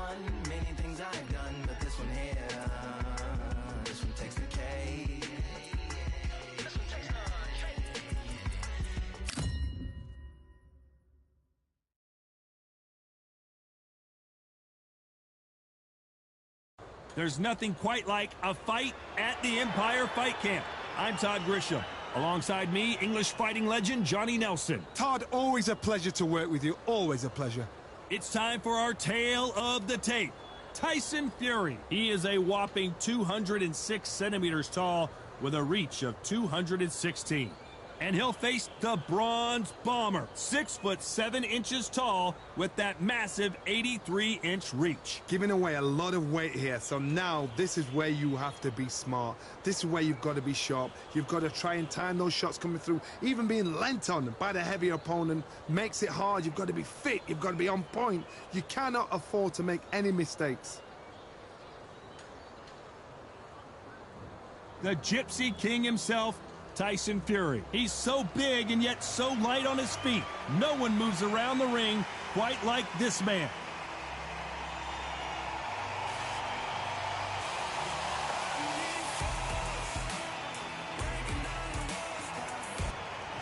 one, many things I've done, but this one here, this one takes the cake. This one takes the cake. There's nothing quite like a fight at the Empire Fight Camp. I'm Todd Grisham. Alongside me, English fighting legend Johnny Nelson. Todd, always a pleasure to work with you. Always a pleasure. It's time for our tale of the tape. Tyson Fury. He is a whopping 206 centimeters tall with a reach of 216. And he'll face the Bronze Bomber, 6'7" tall with that massive 83-inch reach. Giving away a lot of weight here, so now this is where you have to be smart. This is where you've got to be sharp. You've got to try and time those shots coming through. Even being lent on by the heavier opponent makes it hard. You've got to be fit. You've got to be on point. You cannot afford to make any mistakes. The Gypsy King himself, Tyson Fury. He's so big and yet so light on his feet. No one moves around the ring quite like this man.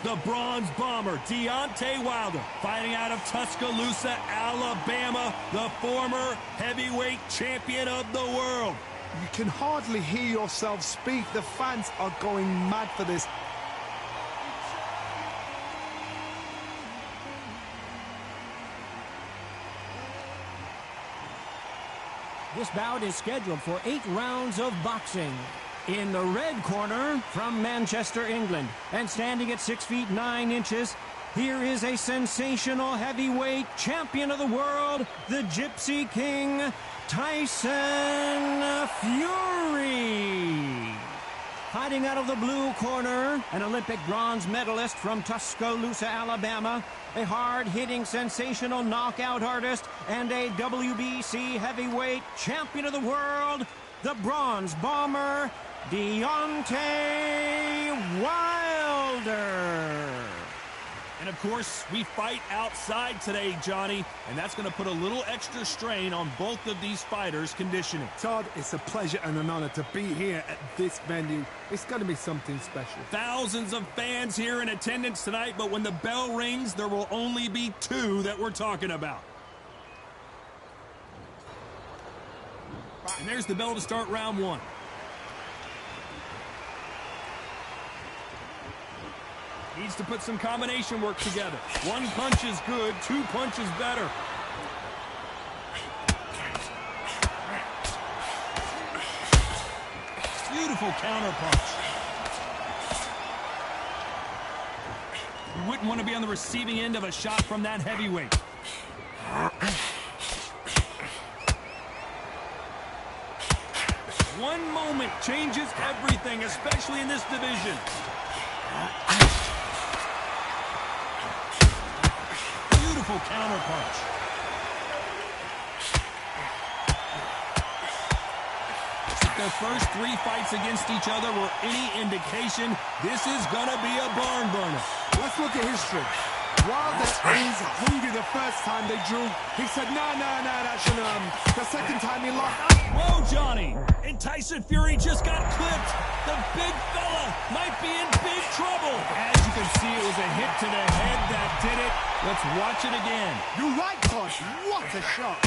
The Bronze Bomber, Deontay Wilder, fighting out of Tuscaloosa, Alabama, the former heavyweight champion of the world. You can hardly hear yourself speak. The fans are going mad for this. This bout is scheduled for 8 rounds of boxing. In the red corner, from Manchester, England, and standing at 6 feet 9 inches, here is a sensational heavyweight champion of the world, the Gypsy King, Tyson Fury. Fighting out of the blue corner, an Olympic bronze medalist from Tuscaloosa, Alabama, a hard-hitting, sensational knockout artist, and a WBC heavyweight champion of the world, the Bronze Bomber, Deontay Wilder. And of course, we fight outside today, Johnny, and that's going to put a little extra strain on both of these fighters' conditioning. Todd, it's a pleasure and an honor to be here at this venue. It's going to be something special. Thousands of fans here in attendance tonight, but when the bell rings, there will only be 2 that we're talking about. And there's the bell to start round 1. Needs to put some combination work together. 1 punch is good, 2 punches better. Beautiful counter punch. You wouldn't want to be on the receiving end of a shot from that heavyweight. One moment changes everything, especially in this division. Beautiful counter punch. If their first 3 fights against each other were any indication, this is gonna be a barn burner. Let's look at history. Wilder is hungry the first time they drew. He said, no, that's the second time he lost. Whoa, Johnny! And Tyson Fury just got clipped. The big fella might be in big trouble. As you can see, it was a hit to the head that did it. Let's watch it again. You're right, Todd. What a shot.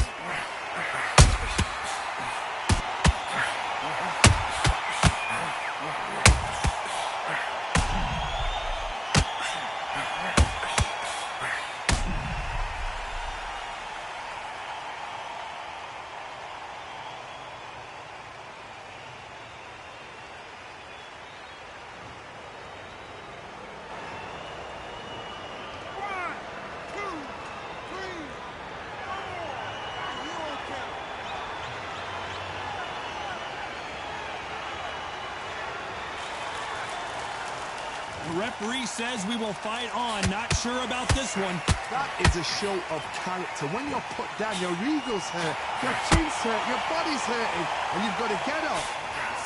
The referee says we will fight on. Not sure about this one. That is a show of character. When you're put down, your ego's hurt, your chin's hurt, your body's hurting, and you've got to get up,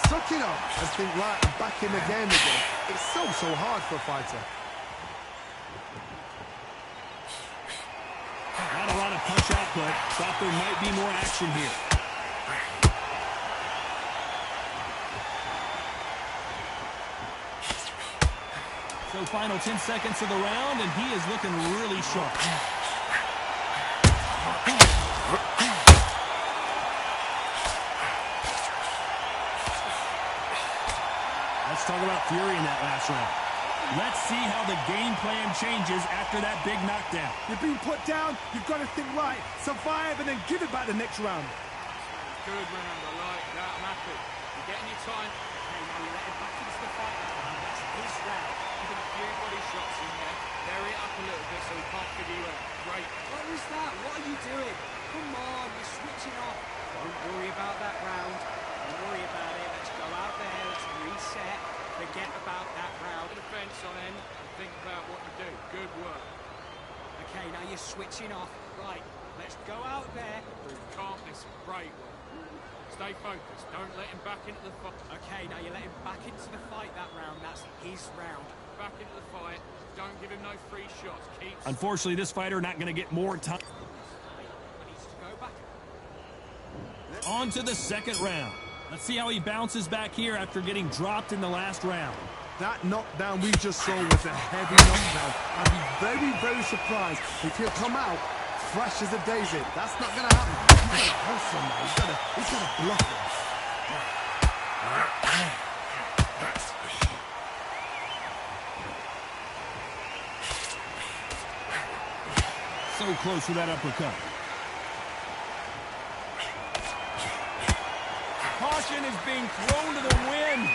suck it up, and think, right, I'm back in the game again. It's so hard for a fighter. That'll lot of punch output. Thought there might be more action here. So final 10 seconds of the round, and he is looking really sharp. Let's talk about Fury in that last round. Let's see how the game plan changes after that big knockdown. You've been put down, you've got to think right, survive, and then give it back the next round. Good round, I like that, I'm happy. You're getting your time. Okay, now you let him back into the fight. That's his round. You've got a few body shots in there. Vary it up a little bit so he can't figure you out. Great. What was that? What are you doing? Come on, you're switching off. Don't worry about that round. Don't worry about it. Let's go out there. Let's reset. Forget about that round. Put the fence on end and think about what to do. Good work. Okay, now you're switching off. Right, let's go out there. You can't miss it. Great work. Stay focused. Don't let him back into the fight. Okay, now you let him back into the fight that round. That's his round. Back into the fight. Don't give him no free shots. Keep. Unfortunately, this fighter not going to get more time. He needs to go back. On to the second round. Let's see how he bounces back here after getting dropped in the last round. That knockdown we just saw was a heavy knockdown. I'd be very, very surprised if he'll come out fresh as a daisy. That's not going to happen. He's got to hustle now. He's got to bluff him. So close with that uppercut. Caution is being thrown to the wind.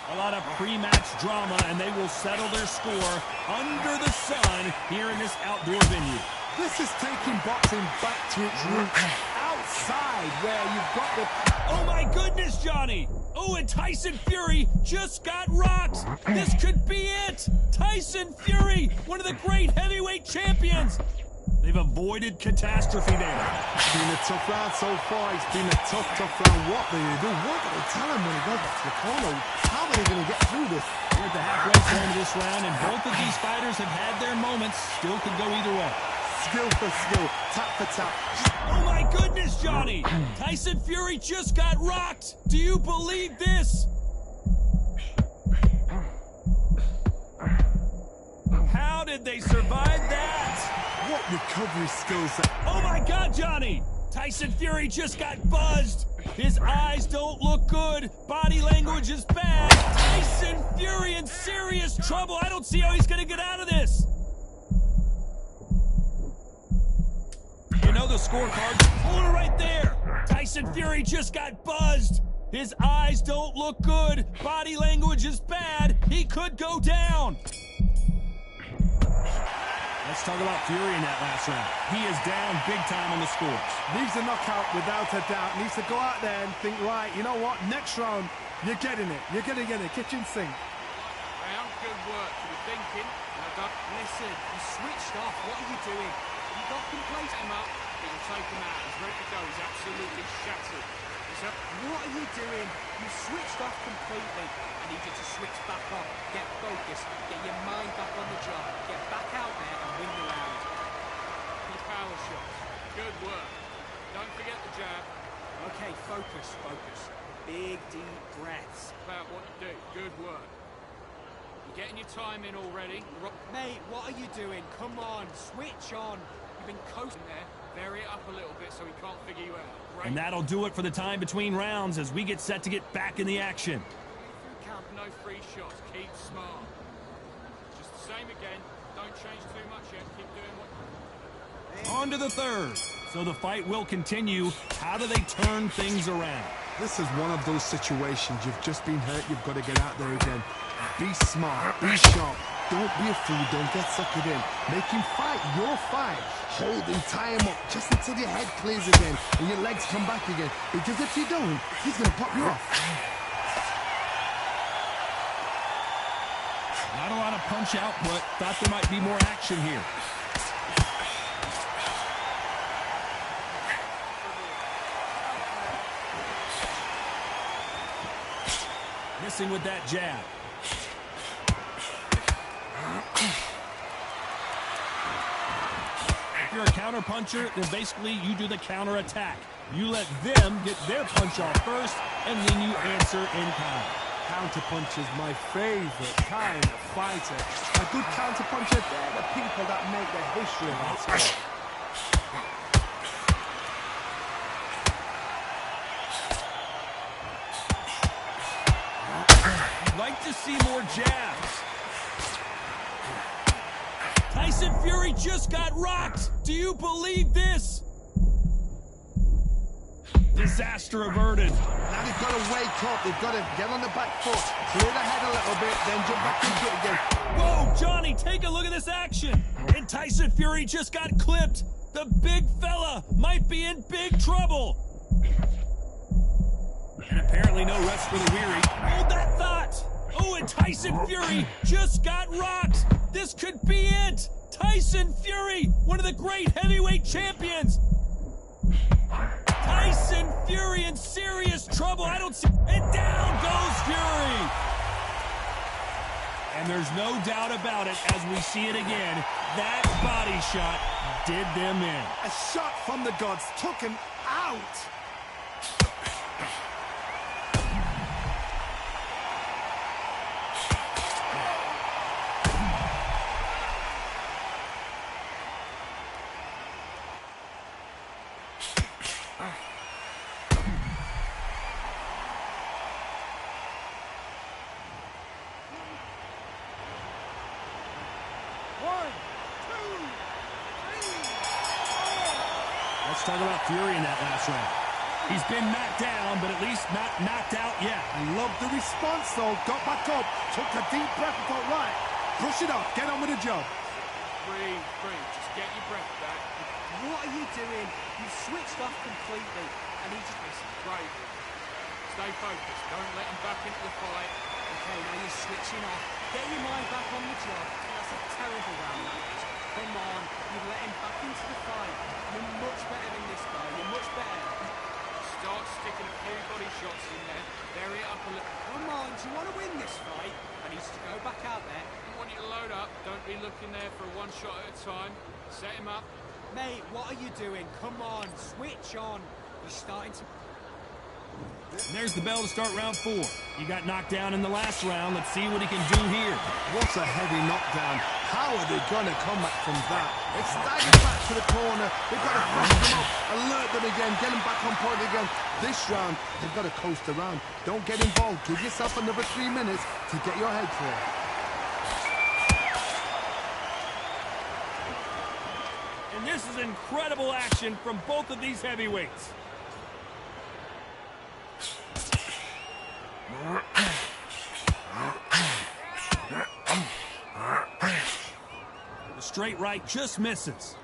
A lot of pre-match drama, and they will settle their score under the sun here in this outdoor venue. This is taking boxing back to its roots. Outside where you've got the... Oh my goodness, Johnny! Oh, and Tyson Fury just got rocked! This could be it! Tyson Fury, one of the great heavyweight champions! They've avoided catastrophe there. It's been a tough round so far. It's been a tough round. What do they do? What do they tell him when he goes back to the corner? How are they going to get through this? We're at the halfway point of this round, and both of these fighters have had their moments. Still could go either way. Skill for skill, tap for tap. Oh my goodness, Johnny! Tyson Fury just got rocked! Do you believe this? How did they survive that? What recovery skills. Oh my God, Johnny! Tyson Fury just got buzzed! His eyes don't look good. Body language is bad. Tyson Fury in serious trouble. I don't see how he's gonna get out of this. You know the scorecard. Hold it right there. Tyson Fury just got buzzed. His eyes don't look good. Body language is bad. He could go down. Let's talk about Fury in that last round. He is down big time on the scores. Needs a knockout without a doubt. Needs to go out there and think, right, you know what? Next round, you're getting it. You're going to get it. Kitchen sink. Round, good work. You were thinking. Listen, you switched off. What are you doing? You got complacent. Him up. He can take him out. He's ready to go. He's absolutely shattered. What are you doing? You switched off completely. I need you to switch back on. Get focused. Get your mind back on the job. Get back out there and win the round. Good power shots. Good work. Don't forget the jab. Okay, focus, focus. Big, deep breaths. About what to do. Good work. You're getting your time in already. Mate, what are you doing? Come on, switch on. You've been coasting there. Vary it up a little bit so he can't figure you out. Great. And that'll do it for the time between rounds as we get set to get back in the action. Count, no free shots. Keep smart. Just the same again. Don't change too much yet. Keep doing what... On to the third. So the fight will continue. How do they turn things around? This is one of those situations. You've just been hurt. You've got to get out there again. Be smart. Be sharp. Don't be a fool. Don't get suckered in. Make him fight your fight. Hold him, tie him up, just until your head clears again and your legs come back again. Because if you don't, he's going to pop you off. Not a lot of punch output. Thought there might be more action here. messing with that jab. If you're a counter puncher, then basically you do the counter attack. You let them get their punch off first, and then you answer in kind. Counterpunch is my favorite kind of fighter. A good counterpuncher, they're the people that make the history of that sport. I'd like to see more jabs. Tyson Fury just got rocked. Do you believe this? Disaster averted. Now they've got to wake up. They've got to get on the back foot, clear the head a little bit, then jump back into it again. Whoa, Johnny, take a look at this action. And Tyson Fury just got clipped. The big fella might be in big trouble. And apparently no rest for the weary. Hold that thought. Oh, and Tyson Fury just got rocked. This could be it. Tyson Fury, one of the great heavyweight champions. Tyson Fury in serious trouble. I don't see. And down goes Fury. And there's no doubt about it as we see it again. That body shot did them in. A shot from the gods took him out. Let's talk about Fury in that last round. He's been knocked down, but at least not knocked out yet. I love the response, though. Got back up, took a deep breath and thought, right, brush it off, get on with the job. Breathe, just get your breath back. What are you doing? You've switched off completely, and he just Listen, brave. Stay focused, don't let him back into the fight. Okay, now you're switching off. Get your mind back on the job. That's a terrible round, that is. Come on, you've let him back into the fight. You're much better than this guy. You're much better. Start sticking a few body shots in there. Vary it up a little. Come on, do you want to win this fight? I need you to go back out there. I want you to load up. Don't be looking there for one shot at a time. Set him up. Mate, what are you doing? Come on, switch on. You're starting to... And there's the bell to start round 4. He got knocked down in the last round. Let's see what he can do here. What a heavy knockdown. How are they going to come back from that? They staggered back to the corner. They've got to freshen them up, alert them again, get them back on point again. This round, they've got to coast around. Don't get involved. Give yourself another 3 minutes to get your head clear. And this is incredible action from both of these heavyweights. The straight right just misses.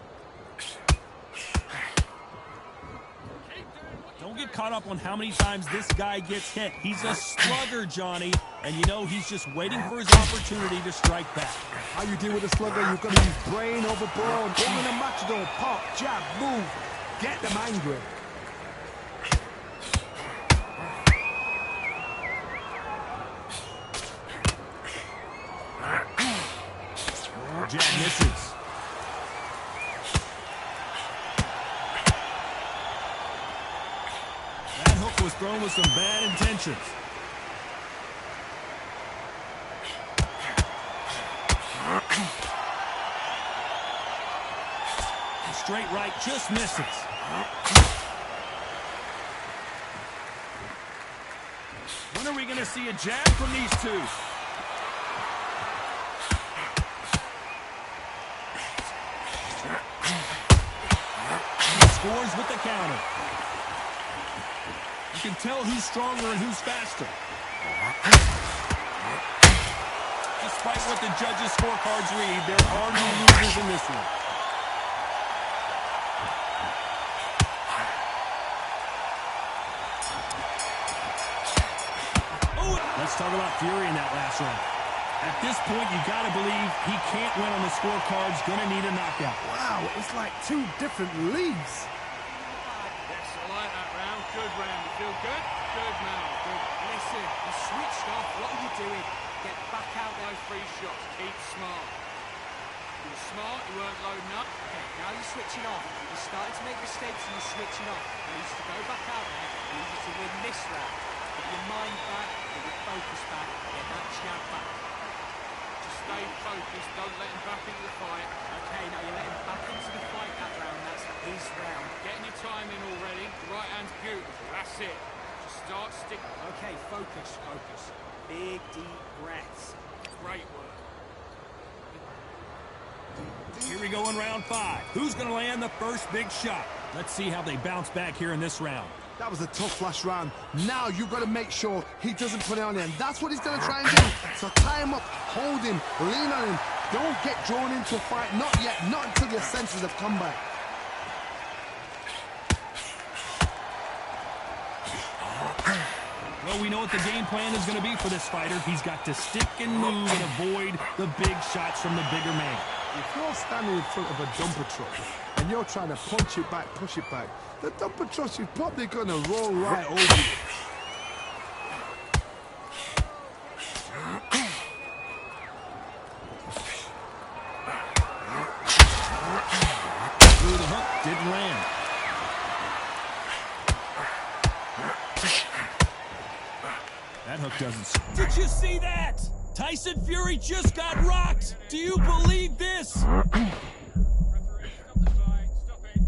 Don't get caught up on how many times this guy gets hit. He's a slugger, Johnny, and you know he's just waiting for his opportunity to strike back. How you deal with a slugger, you've got to use brain over brawn. Holding a matador, pop, jab, move. Get them angry. Jab misses. That hook was thrown with some bad intentions. The straight right just misses. When are we going to see a jab from these two? Scores with the counter. You can tell who's stronger and who's faster. Despite what the judges' scorecards read, there are no losers in this one. Oh, let's talk about Fury in that last round. At this point, you got to believe he can't win on the scorecards. Going to need a knockout. Wow, it's like 2 different leagues. Yes, I like that round. Good round. You feel good? Good, Mal. Good. Listen, you switched off. What are you doing? Get back out there. Those 3 shots. Keep smart. You were smart. You weren't loading up. Okay, now you're switching off. You're starting to make mistakes and you're switching off. I need you to go back out there. I need you to win this round. Get your mind back, get your focus back, get that jab back. Just stay focused. Don't let him back into the fight. Okay, now you're letting him back into the fight that round. That's his round. Getting your time in already. The right hand's beautiful. That's it. Just start sticking. Okay, focus, focus. Big, deep breaths. Great work. Here we go in round 5. Who's going to land the first big shot? Let's see how they bounce back here in this round. That was a tough last round. Now you've got to make sure he doesn't put it on him. That's what he's going to try and do. So tie him up, hold him, lean on him. Don't get drawn into a fight. Not yet. Not until your senses have come back. Well, we know what the game plan is going to be for this fighter. He's got to stick and move and avoid the big shots from the bigger man. If you're standing in front of a dumper truck and you're trying to punch it back, push it back, the dumper truck is probably going to roll right over you. Through the hook, didn't land. That hook doesn't. Did you see that? Tyson Fury just got rocked. Do you believe this? Referee, stop the fight. Stop it.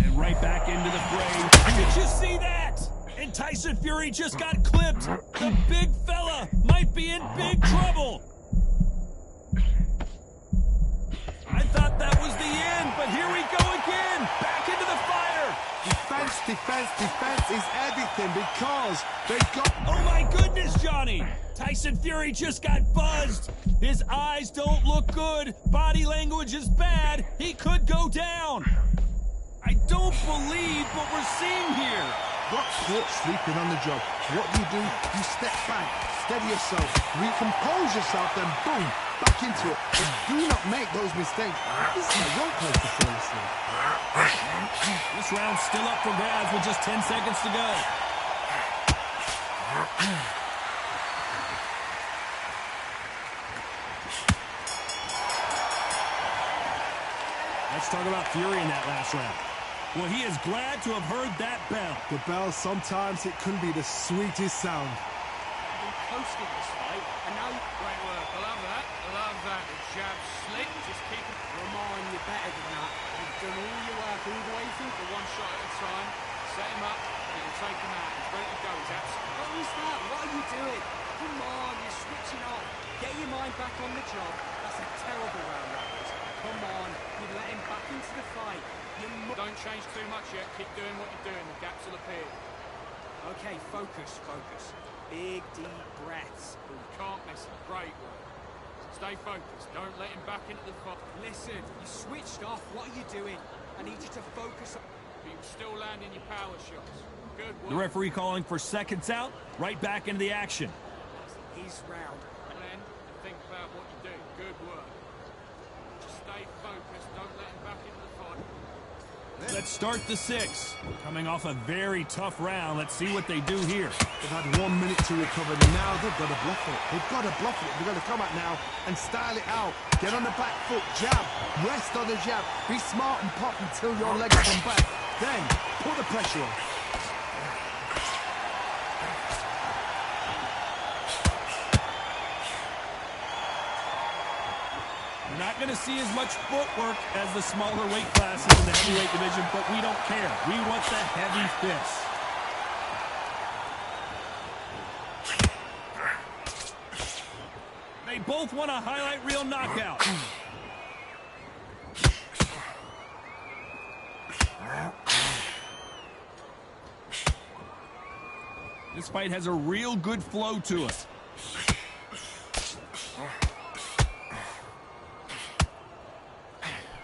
And right back into the fray. Did you see that? And Tyson Fury just got clipped. The big fella might be in big trouble. I thought that was the end, but here we go again. Back into the fire. Defense, defense, defense is everything because they've got... Oh my goodness, Johnny! Tyson Fury just got buzzed. His eyes don't look good. Body language is bad. He could go down. I don't believe what we're seeing here. Got caught sleeping on the job. What do? You step back, steady yourself, recompose yourself, then boom, back into it. But do not make those mistakes. This is the wrong place to fall asleep. This round's still up for grabs with just 10 seconds to go. Let's talk about Fury in that last round. Well, he is glad to have heard that bell. The bell, sometimes it can be the sweetest sound. You've been coasting this fight, and now Great work. I love that. I love that. The jab slick. Just keep it. Ramon, you're better than that. You've done all your work all the way through. For 1 shot at a time. Set him up. You'll take him out. He's ready to go. He's absolutely. What was that? What are you doing? Come on, you're switching off. Get your mind back on the job. That's a terrible round, that was. Come on, you let him back into the fight. Don't change too much yet. Keep doing what you're doing. The gaps will appear. Okay, focus, focus. Big, deep breaths. You can't miss it. Great work. Stay focused. Don't let him back into the fight. Listen, you switched off. What are you doing? I need you to focus on... But you're still landing your power shots. Good work. The referee calling for seconds out. Right back into the action. His round. Then think about what you do. Good work. Just stay focused. Don't let him back into the fight. Let's start the 6. Coming off a very tough round. Let's see what they do here. They've had 1 minute to recover. Now they've got to bluff it. They've got to bluff it. They've got to come out now and style it out. Get on the back foot, jab, rest on the jab. Be smart and pop until your legs come back. Then put the pressure on. We're not going to see as much footwork as the smaller weight classes in the heavyweight division, but we don't care. We want the heavy fists. They both want a highlight reel knockout. This fight has a real good flow to it.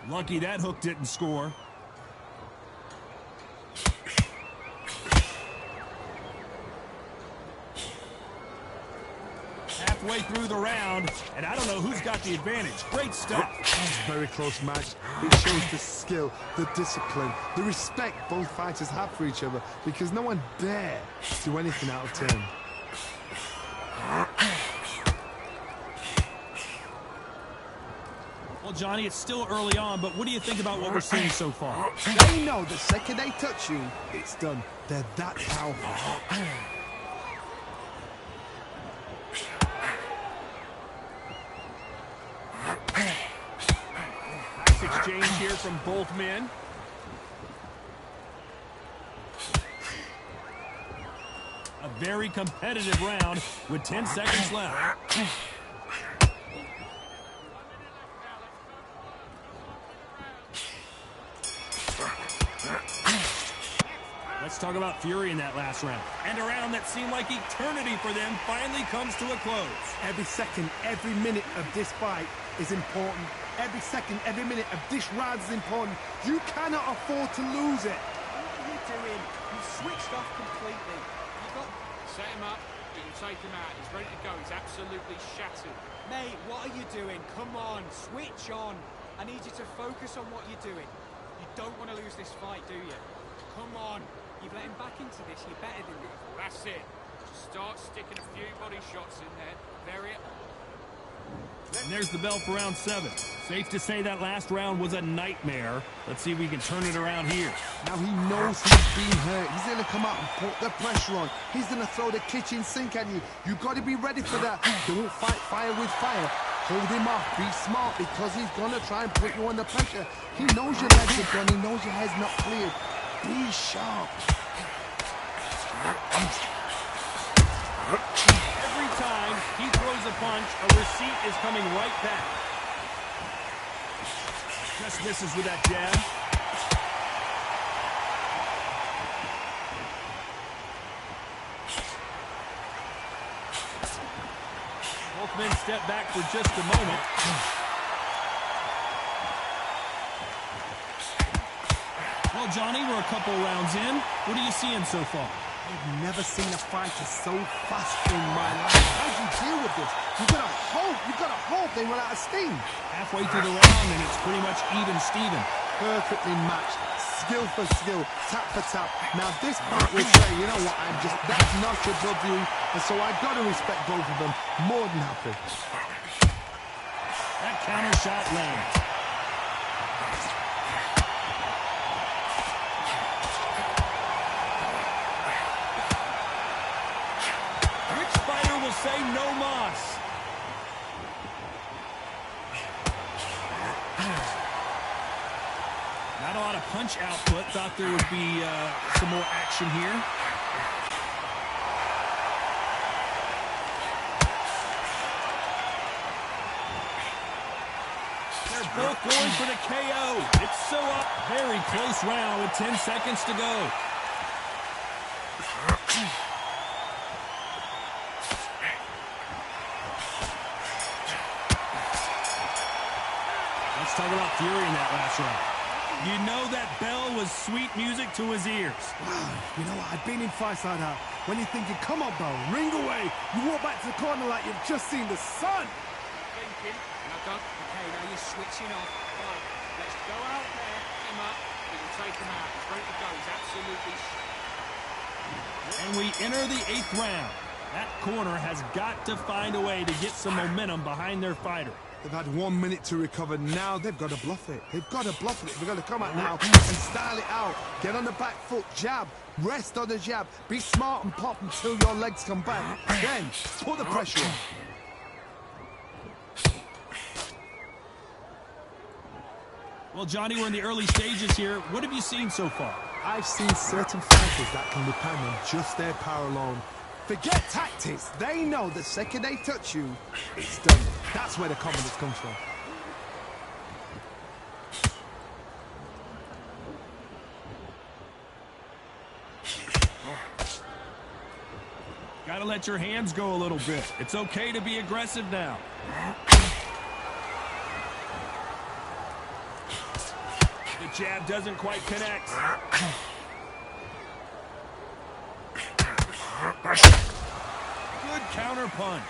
Lucky that hook didn't score. Halfway through the round, and I don't know who's got the advantage. Great stuff. Very close match. It shows the skill, the discipline, the respect both fighters have for each other, because no one dare do anything out of turn. Well, Johnny, it's still early on, but what do you think about what we're seeing so far? They know the second they touch you, it's done. They're that powerful. Nice exchange here from both men. A very competitive round with 10 seconds left. Let's talk about Fury in that last round. And a round that seemed like eternity for them finally comes to a close. Every second, every minute of this fight is important. Every second, every minute of this round is important. You cannot afford to lose it. What are you doing? You switched off completely. You got... Set him up, you can take him out. He's ready to go. He's absolutely shattered. Mate, what are you doing? Come on, switch on. I need you to focus on what you're doing. You don't want to lose this fight, do you? Come on. You've let him back into this. You're better than this. That's it. Just start sticking a few body shots in there. Very... And there's the bell for round 7. Safe to say that last round was a nightmare. Let's see if we can turn it around here. Now he knows he's being hurt. He's going to come out and put the pressure on. He's going to throw the kitchen sink at you. You've got to be ready for that. Don't fight fire with fire. Hold him off. Be smart, because he's going to try and put you under pressure. He knows your legs are done. He knows your head's not cleared. Be sharp. Every time he throws a punch, a receipt is coming right back. Just misses with that jab. Both men step back for just a moment. Well, Johnny, we're a couple rounds in. What are you seeing so far? I've never seen a fighter so fast in my life. How do you deal with this? You've got to hope they run out of steam. Halfway through the round, and it's pretty much even Steven. Perfectly matched. Skill for skill, tap for tap. Now this fight will say, you know what, that's not above you, and so I've got to respect both of them. More than happy. That counter shot lands. Which fighter will say no mas? Not a lot of punch output. Thought there would be some more action here. They're both going for the KO. It's so up. Very close round with 10 seconds to go. Let's talk about Fury in that last round. You know that bell was sweet music to his ears. Wow, you know what? I've been in fights like that. When you're thinking, come on, bell, ring away. You walk back to the corner like you've just seen the sun. Thinking. Now don't... Okay, now you're switching off. Right, let's go out there. Set him up. We can take him out. He's ready to go. He's absolutely... And we enter the 8th round. That corner has got to find a way to get some momentum behind their fighter. They've had 1 minute to recover. Now they've got to bluff it. They've got to bluff it. They've got to come out now and style it out. Get on the back foot, jab, rest on the jab. Be smart and pop until your legs come back. Then put the pressure on. Well, Johnny, we're in the early stages here. What have you seen so far? I've seen certain fighters that can depend on just their power alone. Forget tactics. They know the second they touch you, it's done. That's where the confidence comes from. Gotta let your hands go a little bit. It's okay to be aggressive now. The jab doesn't quite connect. Good counter punch.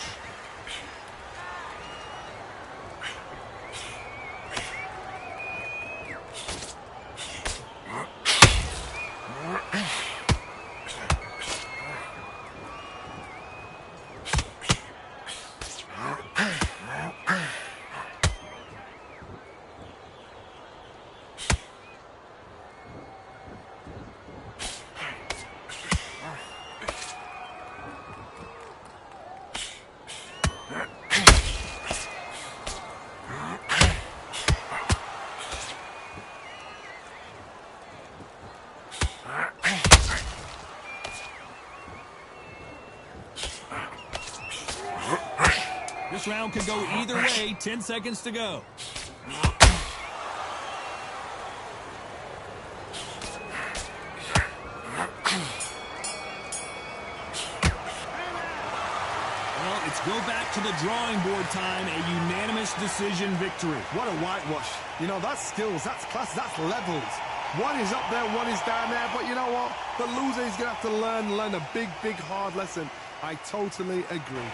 round could go either way. 10 seconds to go. Well, it's go back to the drawing board time. A unanimous decision victory. What a whitewash. You know, that's skills, that's class, that's levels. One is up there, one is down there, but you know what? The loser is going to have to learn a big, big, hard lesson. I totally agree.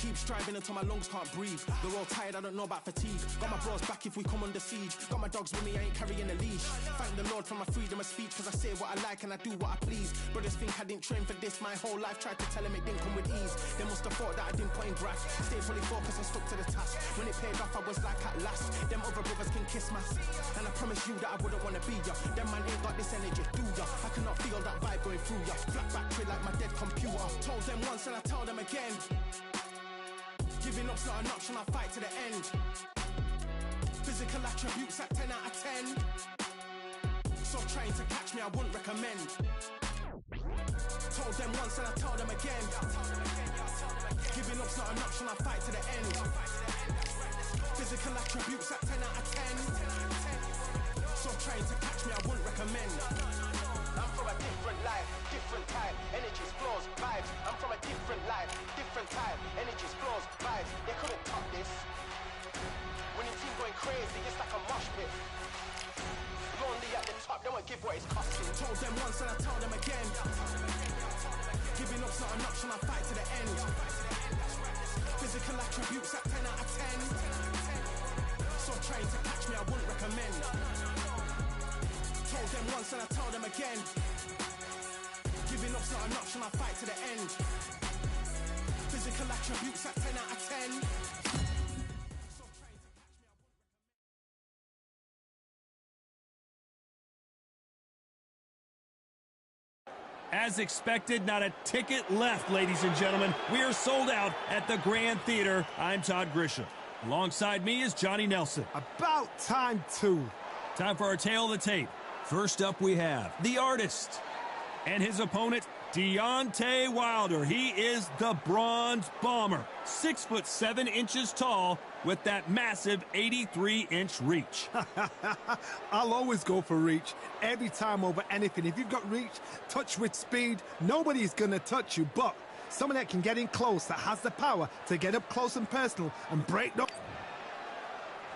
Keep striving until my lungs can't breathe. They're all tired, I don't know about fatigue. Got my bros back if we come under siege. Got my dogs with me, I ain't carrying a leash. Thank the Lord for my freedom of speech, cause I say what I like and I do what I please. Brothers think I didn't train for this my whole life. Tried to tell them it didn't come with ease. They must have thought that I didn't put in graft. Stayed fully focused and stuck to the task. When it paid off, I was like at last. Them other brothers can kiss my ass. And I promise you that I wouldn't wanna be ya. Them man ain't got this energy, do ya? I cannot feel that vibe going through ya. Flat battery like my dead computer. Told them once and I tell them again. Giving up's not an option, I'll fight to the end. Physical attributes at 10 out of 10. So trying to catch me, I wouldn't recommend. Told them once and I tell them again. Giving up's not an option, I'll fight to the end. Physical attributes at 10 out of 10. So trying to catch me, I wouldn't recommend. I'm from a different life, different time, energies, flows, vibes. I'm from a different life, different time, energies, flows, vibes. They couldn't top this. When your team going crazy, it's like a mosh pit. Lonely at the top, they won't give what it's costing. Told them once and I tell them again. Giving up's not an option, I'll fight to the end. Physical attributes at 10 out of 10. So trying to catch me, I wouldn't recommend. Told them once and I tell them again. Giving up's not an option, I'll fight to the end. Physical attributes at 10 out of 10. As expected, not a ticket left, ladies and gentlemen. We are sold out at the Grand Theater. I'm Todd Grisham. Alongside me is Johnny Nelson. About time, too. Time for our tale of the tape. First up, we have the artist and his opponent, Deontay Wilder. He is the Bronze Bomber, 6'7" tall with that massive 83-inch reach. I'll always go for reach every time over anything. If you've got reach, touch with speed, nobody's going to touch you. But someone that can get in close, that has the power to get up close and personal and break the...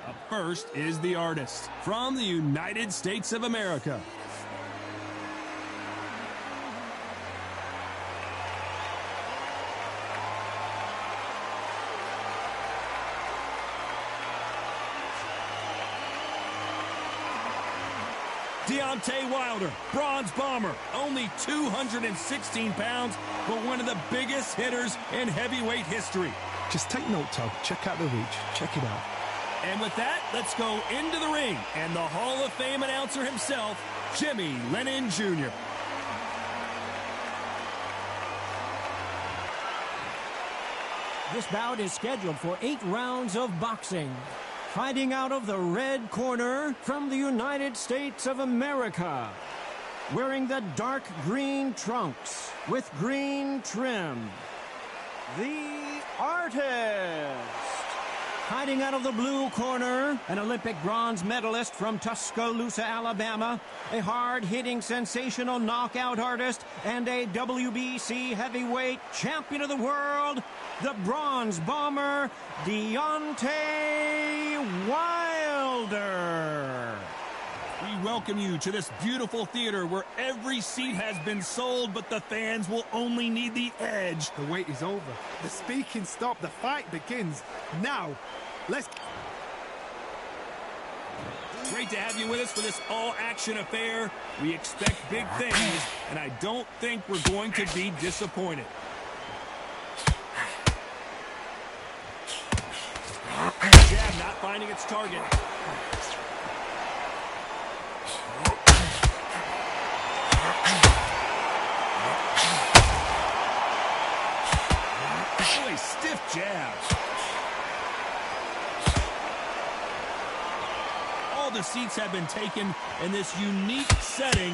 Up first is the artist from the United States of America. Deontay Wilder, Bronze Bomber, only 216 pounds, but one of the biggest hitters in heavyweight history. Just take note, Todd. Check out the reach. Check it out. And with that, let's go into the ring and the Hall of Fame announcer himself, Jimmy Lennon Jr. This bout is scheduled for 8 rounds of boxing. Fighting out of the red corner from the United States of America. Wearing the dark green trunks with green trim. The artist. Hiding out of the blue corner, an Olympic bronze medalist from Tuscaloosa, Alabama, a hard-hitting, sensational knockout artist, and a WBC heavyweight champion of the world, the Bronze Bomber, Deontay Wilder. We welcome you to this beautiful theater where every seat has been sold, but the fans will only need the edge. The wait is over. The speaking stopped. The fight begins. Now, let's... Great to have you with us for this all-action affair. We expect big things, and I don't think we're going to be disappointed. Jab not finding its target. Boy, stiff jab. All the seats have been taken in this unique setting.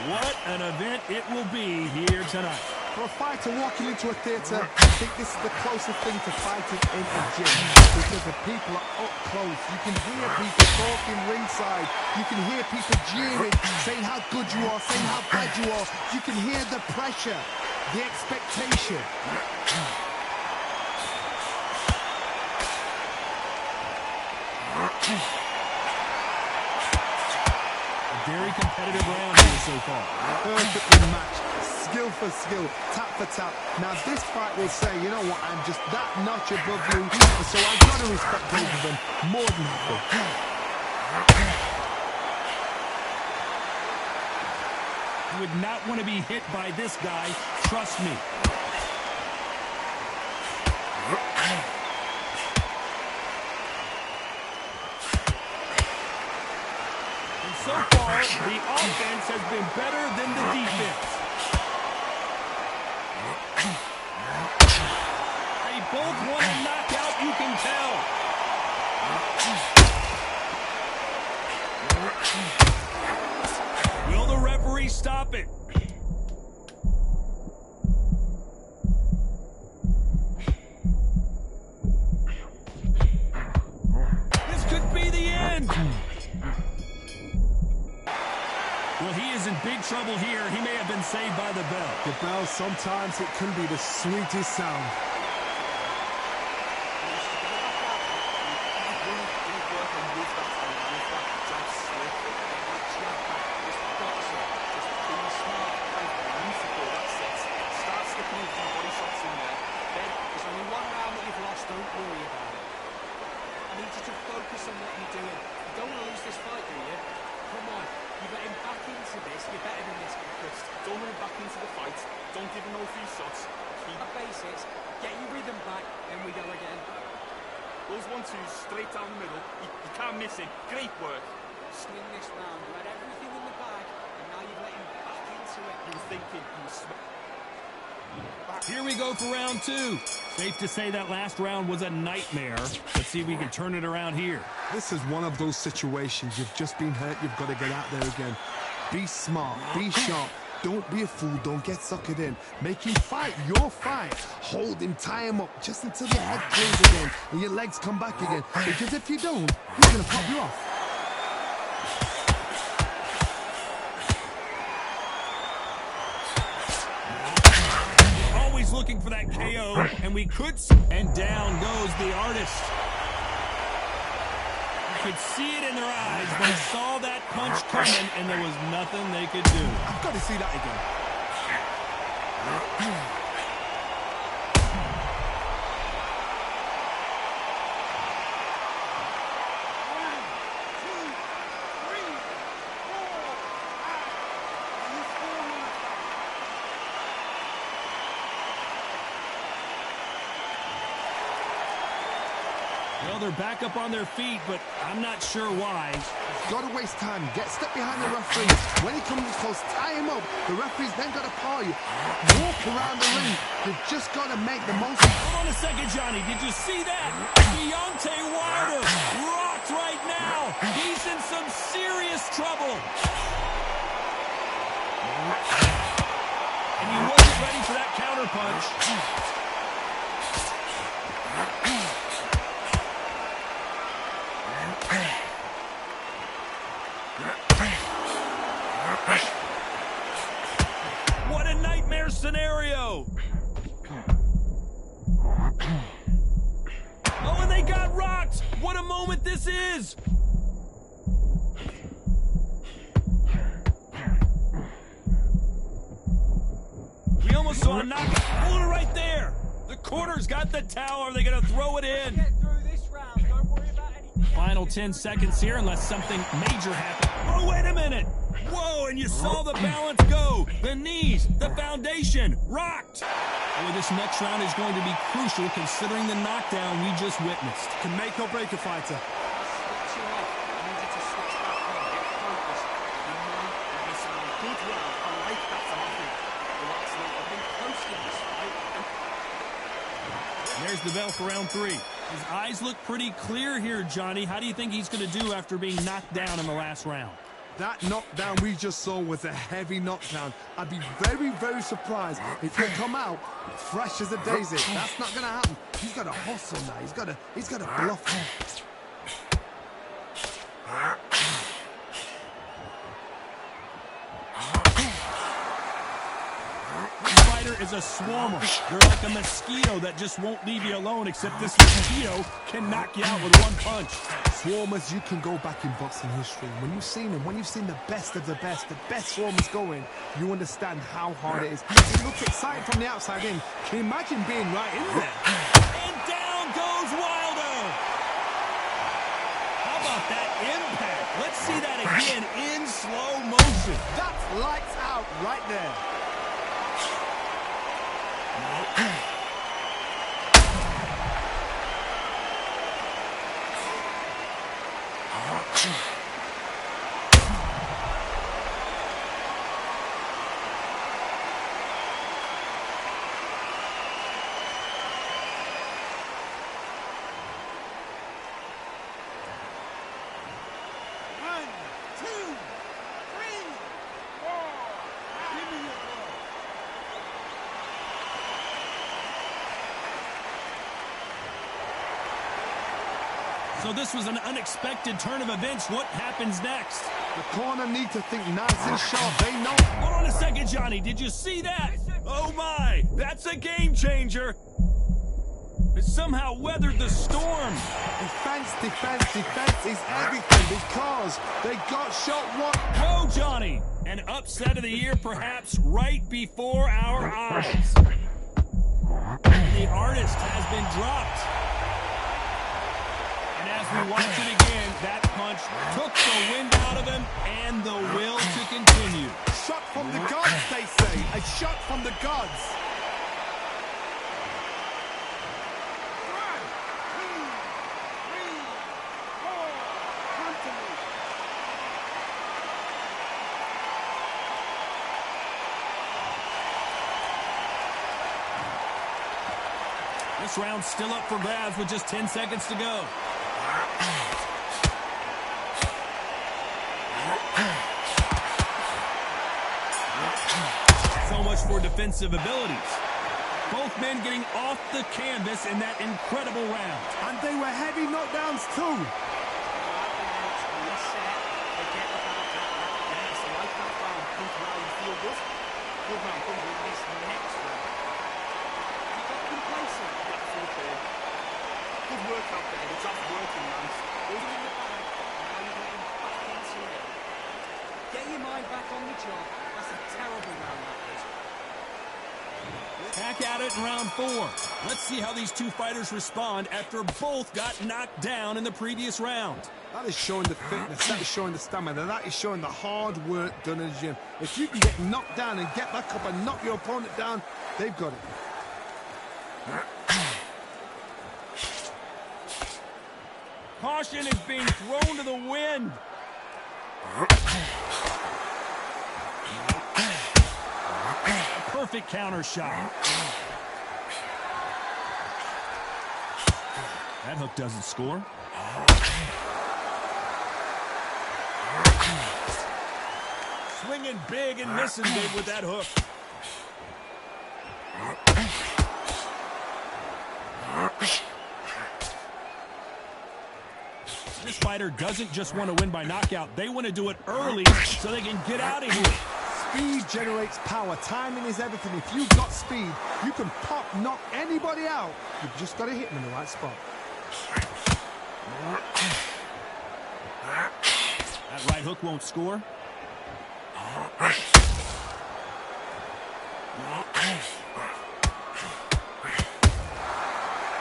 What an event it will be here tonight. For a fighter walking into a theatre, I think this is the closest thing to fighting in a gym, because the people are up close. You can hear people talking ringside. You can hear people jeering, saying how good you are, saying how bad you are. You can hear the pressure, the expectation. Very competitive round here so far. Perfectly matched, skill for skill, tap for tap. Now this fight will say, you know what, I'm just that notch above you, so I've got to respect both of them more than happy. You would not want to be hit by this guy, trust me. So far, the offense has been better than the defense. They both want a knockout, you can tell. Will the referee stop it? This could be the end. Well, he is in big trouble here. He may have been saved by the bell. The bell, sometimes it can be the sweetest sound. Straight down the middle. You can't miss it. Great work. Swing this round. You had everything in the bag, and now you've let him back into it. He was thinking. He was Here we go for round two. Safe to say that last round was a nightmare. Let's see if we can turn it around here. This is one of those situations. You've just been hurt. You've got to get out there again. Be smart. Be sharp. Don't be a fool. Don't get suckered in. Make him fight your fight. Hold him, tie him up just until your head clears again and your legs come back again. Because if you don't, he's going to pop you off. Always looking for that KO, and we could... And down goes the artist. You could see it in their eyes. They saw that punch coming, and there was nothing they could do. I've got to see that again. Well, they're back up on their feet, but I'm not sure why. Got to waste time. Get step behind the referee. When he comes close, tie him up. The referee's then got to paw you. Walk around the ring. You've just got to make the most of it. Hold on a second, Johnny. Did you see that? Deontay Wilder rocked right now. He's in some serious trouble. And he wasn't ready for that counterpunch. What a nightmare scenario! Oh, and they got rocked! What a moment this is! We almost saw a knockout. Hold it right there! The corner's got the towel. Are they going to throw it in? Get through this round. Don't worry about anything Final 10 seconds here unless something major happens. Oh, wait a minute. Whoa, and you saw the balance go. The knees, the foundation, rocked. Boy, this next round is going to be crucial considering the knockdown we just witnessed. Can make or break a fighter. Switching off. I need you to switch back on. Get focused. You might miss a good round. I like that something. That's not. I've been close to this fight. There's the bell for round 3. His eyes look pretty clear here, Johnny. How do you think he's going to do after being knocked down in the last round? That knockdown we just saw was a heavy knockdown. I'd be very, very surprised if he come out fresh as a daisy. That's not going to happen. He's got to hustle now. He's got to bluff. Is a swarmer. They're like a mosquito that just won't leave you alone, except this mosquito can knock you out with one punch. Swarmers, you can go back in boxing history. When you've seen them, when you've seen the best of the best swarmers going, you understand how hard it is. It looks exciting from the outside in. Can you imagine being right in there? And down goes Wilder. How about that impact? Let's see that again in slow motion. That's lights out right there. So this was an unexpected turn of events. What happens next? The corner need to think nice and sharp. They know. Hold on a second, Johnny. Did you see that? Oh, my. That's a game changer. It somehow weathered the storm. Defense is everything because they got shot one. Go, Johnny. An upset of the year, perhaps right before our eyes. The artist has been dropped. As we watch it again, that punch took the wind out of him and the will to continue. Shot from the gods, they say. A shot from the gods. 1, 2. This round's still up for grabs with just 10 seconds to go. So much for defensive abilities. Both men getting off the canvas in that incredible round. And they were heavy knockdowns too. Good work out there. It's up working, man. Holding in the bag. Now you're getting back into it. Get your mind back on the job. That's a terrible round, that is. Back at it in round 4. Let's see how these two fighters respond after both got knocked down in the previous round. That is showing the fitness. That is showing the stamina. That is showing the hard work done in the gym. If you can get knocked down and get back up and knock your opponent down, they've got it. Caution is being thrown to the wind. A perfect counter shot. That hook doesn't score. Swinging big and missing big with that hook. This fighter doesn't just want to win by knockout. They want to do it early so they can get out of here. Speed generates power. Timing is everything. If you've got speed, you can knock anybody out. You've just got to hit them in the right spot. That right hook won't score.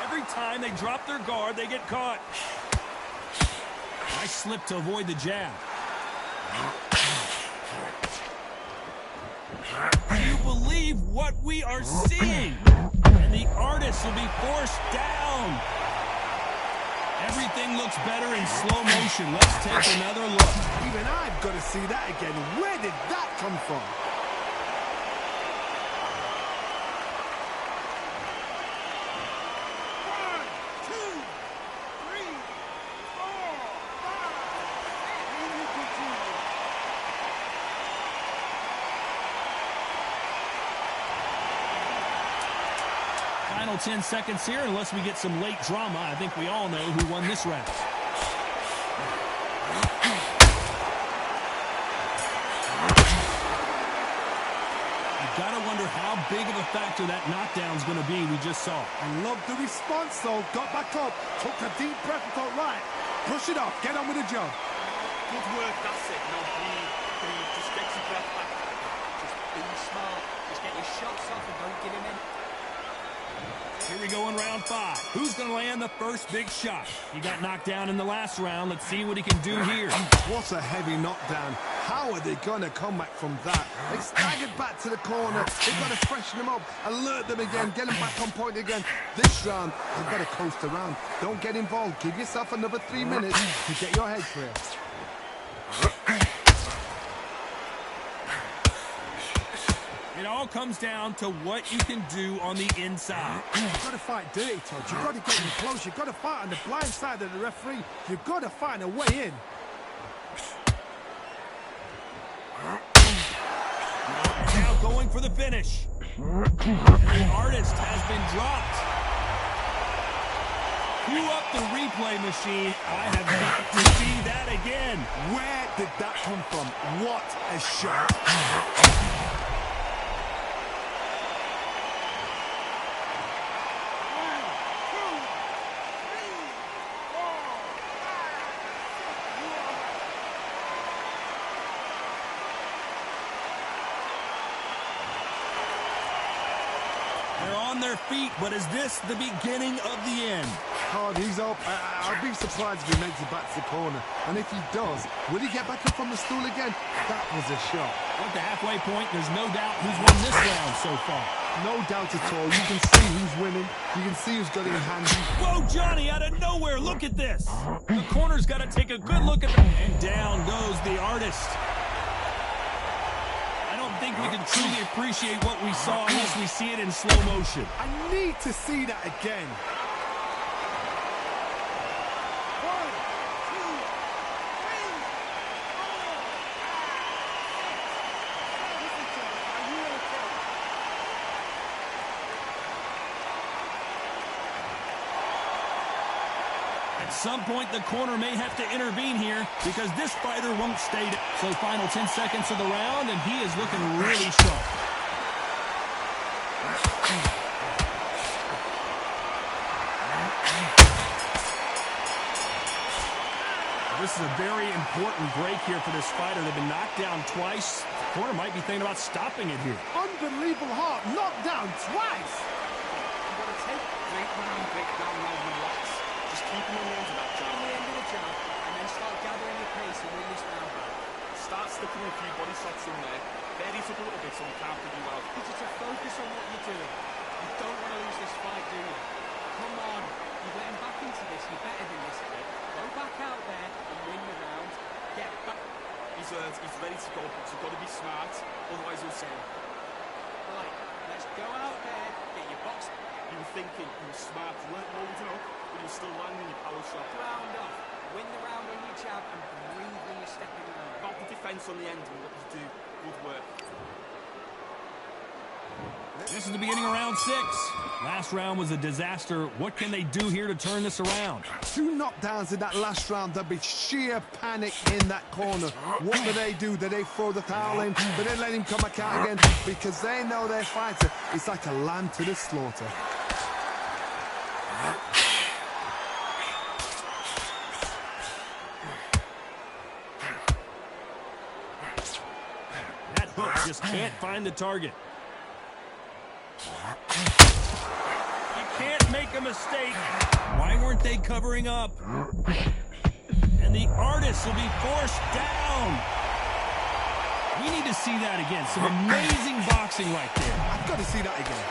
Every time they drop their guard, they get caught. Nice slip to avoid the jab. Do you believe what we are seeing? And the artist will be forced down. Everything looks better in slow motion. Let's take another look. Even I've got to see that again. Where did that come from? Final 10 seconds here, unless we get some late drama. I think we all know who won this round. You've got to wonder how big of a factor that knockdown is going to be we just saw. I love the response, though. Got back up, took a deep breath and thought, right, brush it off, get on with the job. Good work, that's it. No, breathe. Just get your breath back. Just be smart. Just get your shots off and don't give him in. Here we go in round 5. Who's going to land the first big shot? He got knocked down in the last round. Let's see what he can do here. What a heavy knockdown. How are they going to come back from that? They staggered back to the corner. They've got to freshen them up, alert them again, get them back on point again. This round, they've got to coast around. Don't get involved. Give yourself another 3 minutes to get your head clear. It all comes down to what you can do on the inside. You've got to fight dirty, Todd. You've got to get in close. You've got to fight on the blind side of the referee. You've got to find a way in. Now going for the finish. The artist has been dropped. Cue up the replay machine. I have got to see that again. Where did that come from? What a shot. Their feet, but is this the beginning of the end? Todd, he's up. I'll be surprised if he makes it back to the corner. And if he does, will he get back up from the stool again? That was a shot. At the halfway point, there's no doubt who's won this round so far. No doubt at all. You can see who's winning. You can see who's got it in hand. Whoa, Johnny, out of nowhere, look at this. The corner's got to take a good look at them. And down goes the artist. I think we can truly appreciate what we saw unless we see it in slow motion. I need to see that again. 1, 2, 3, 4. At some point, the corner may have to intervene here because this fighter won't stay. So final 10 seconds of the round, and he is looking really sharp. This is a very important break here for this fighter. They've been knocked down twice. The corner might be thinking about stopping it here. Unbelievable heart, knocked down twice. You've got to take break down, relax. Just keep him on the end of that jab. On the end of the jab, and then start gathering your pace and win this round back. Start slipping a few body shots in there. Varies up a little bit so we can't figure you out. Because it's a focus on what you're doing. You don't want to lose this fight, do you? Come on. You're getting back into this. You're better than this, kid. Go back out there and win the round. Get back. He's ready to go, but you've got to be smart. Otherwise, he'll say, right, let's go out there, get your box. You were thinking, you were smart, you weren't loading up, but you were still landing your power shot. Round off. Win the round on your jab and breathe when you're stepping around. About the defence on the end and what you do. Good work. This is the beginning of round 6. Last round was a disaster. What can they do here to turn this around? 2 knockdowns in that last round. There'll be sheer panic in that corner. What do? Do they throw the towel in? Do they let him come back out again? Because they know their fighter is like a lamb to the slaughter. That hook just can't find the target. You can't make a mistake. Why weren't they covering up? And the artist will be forced down. We need to see that again. Some amazing boxing right there. I've got to see that again.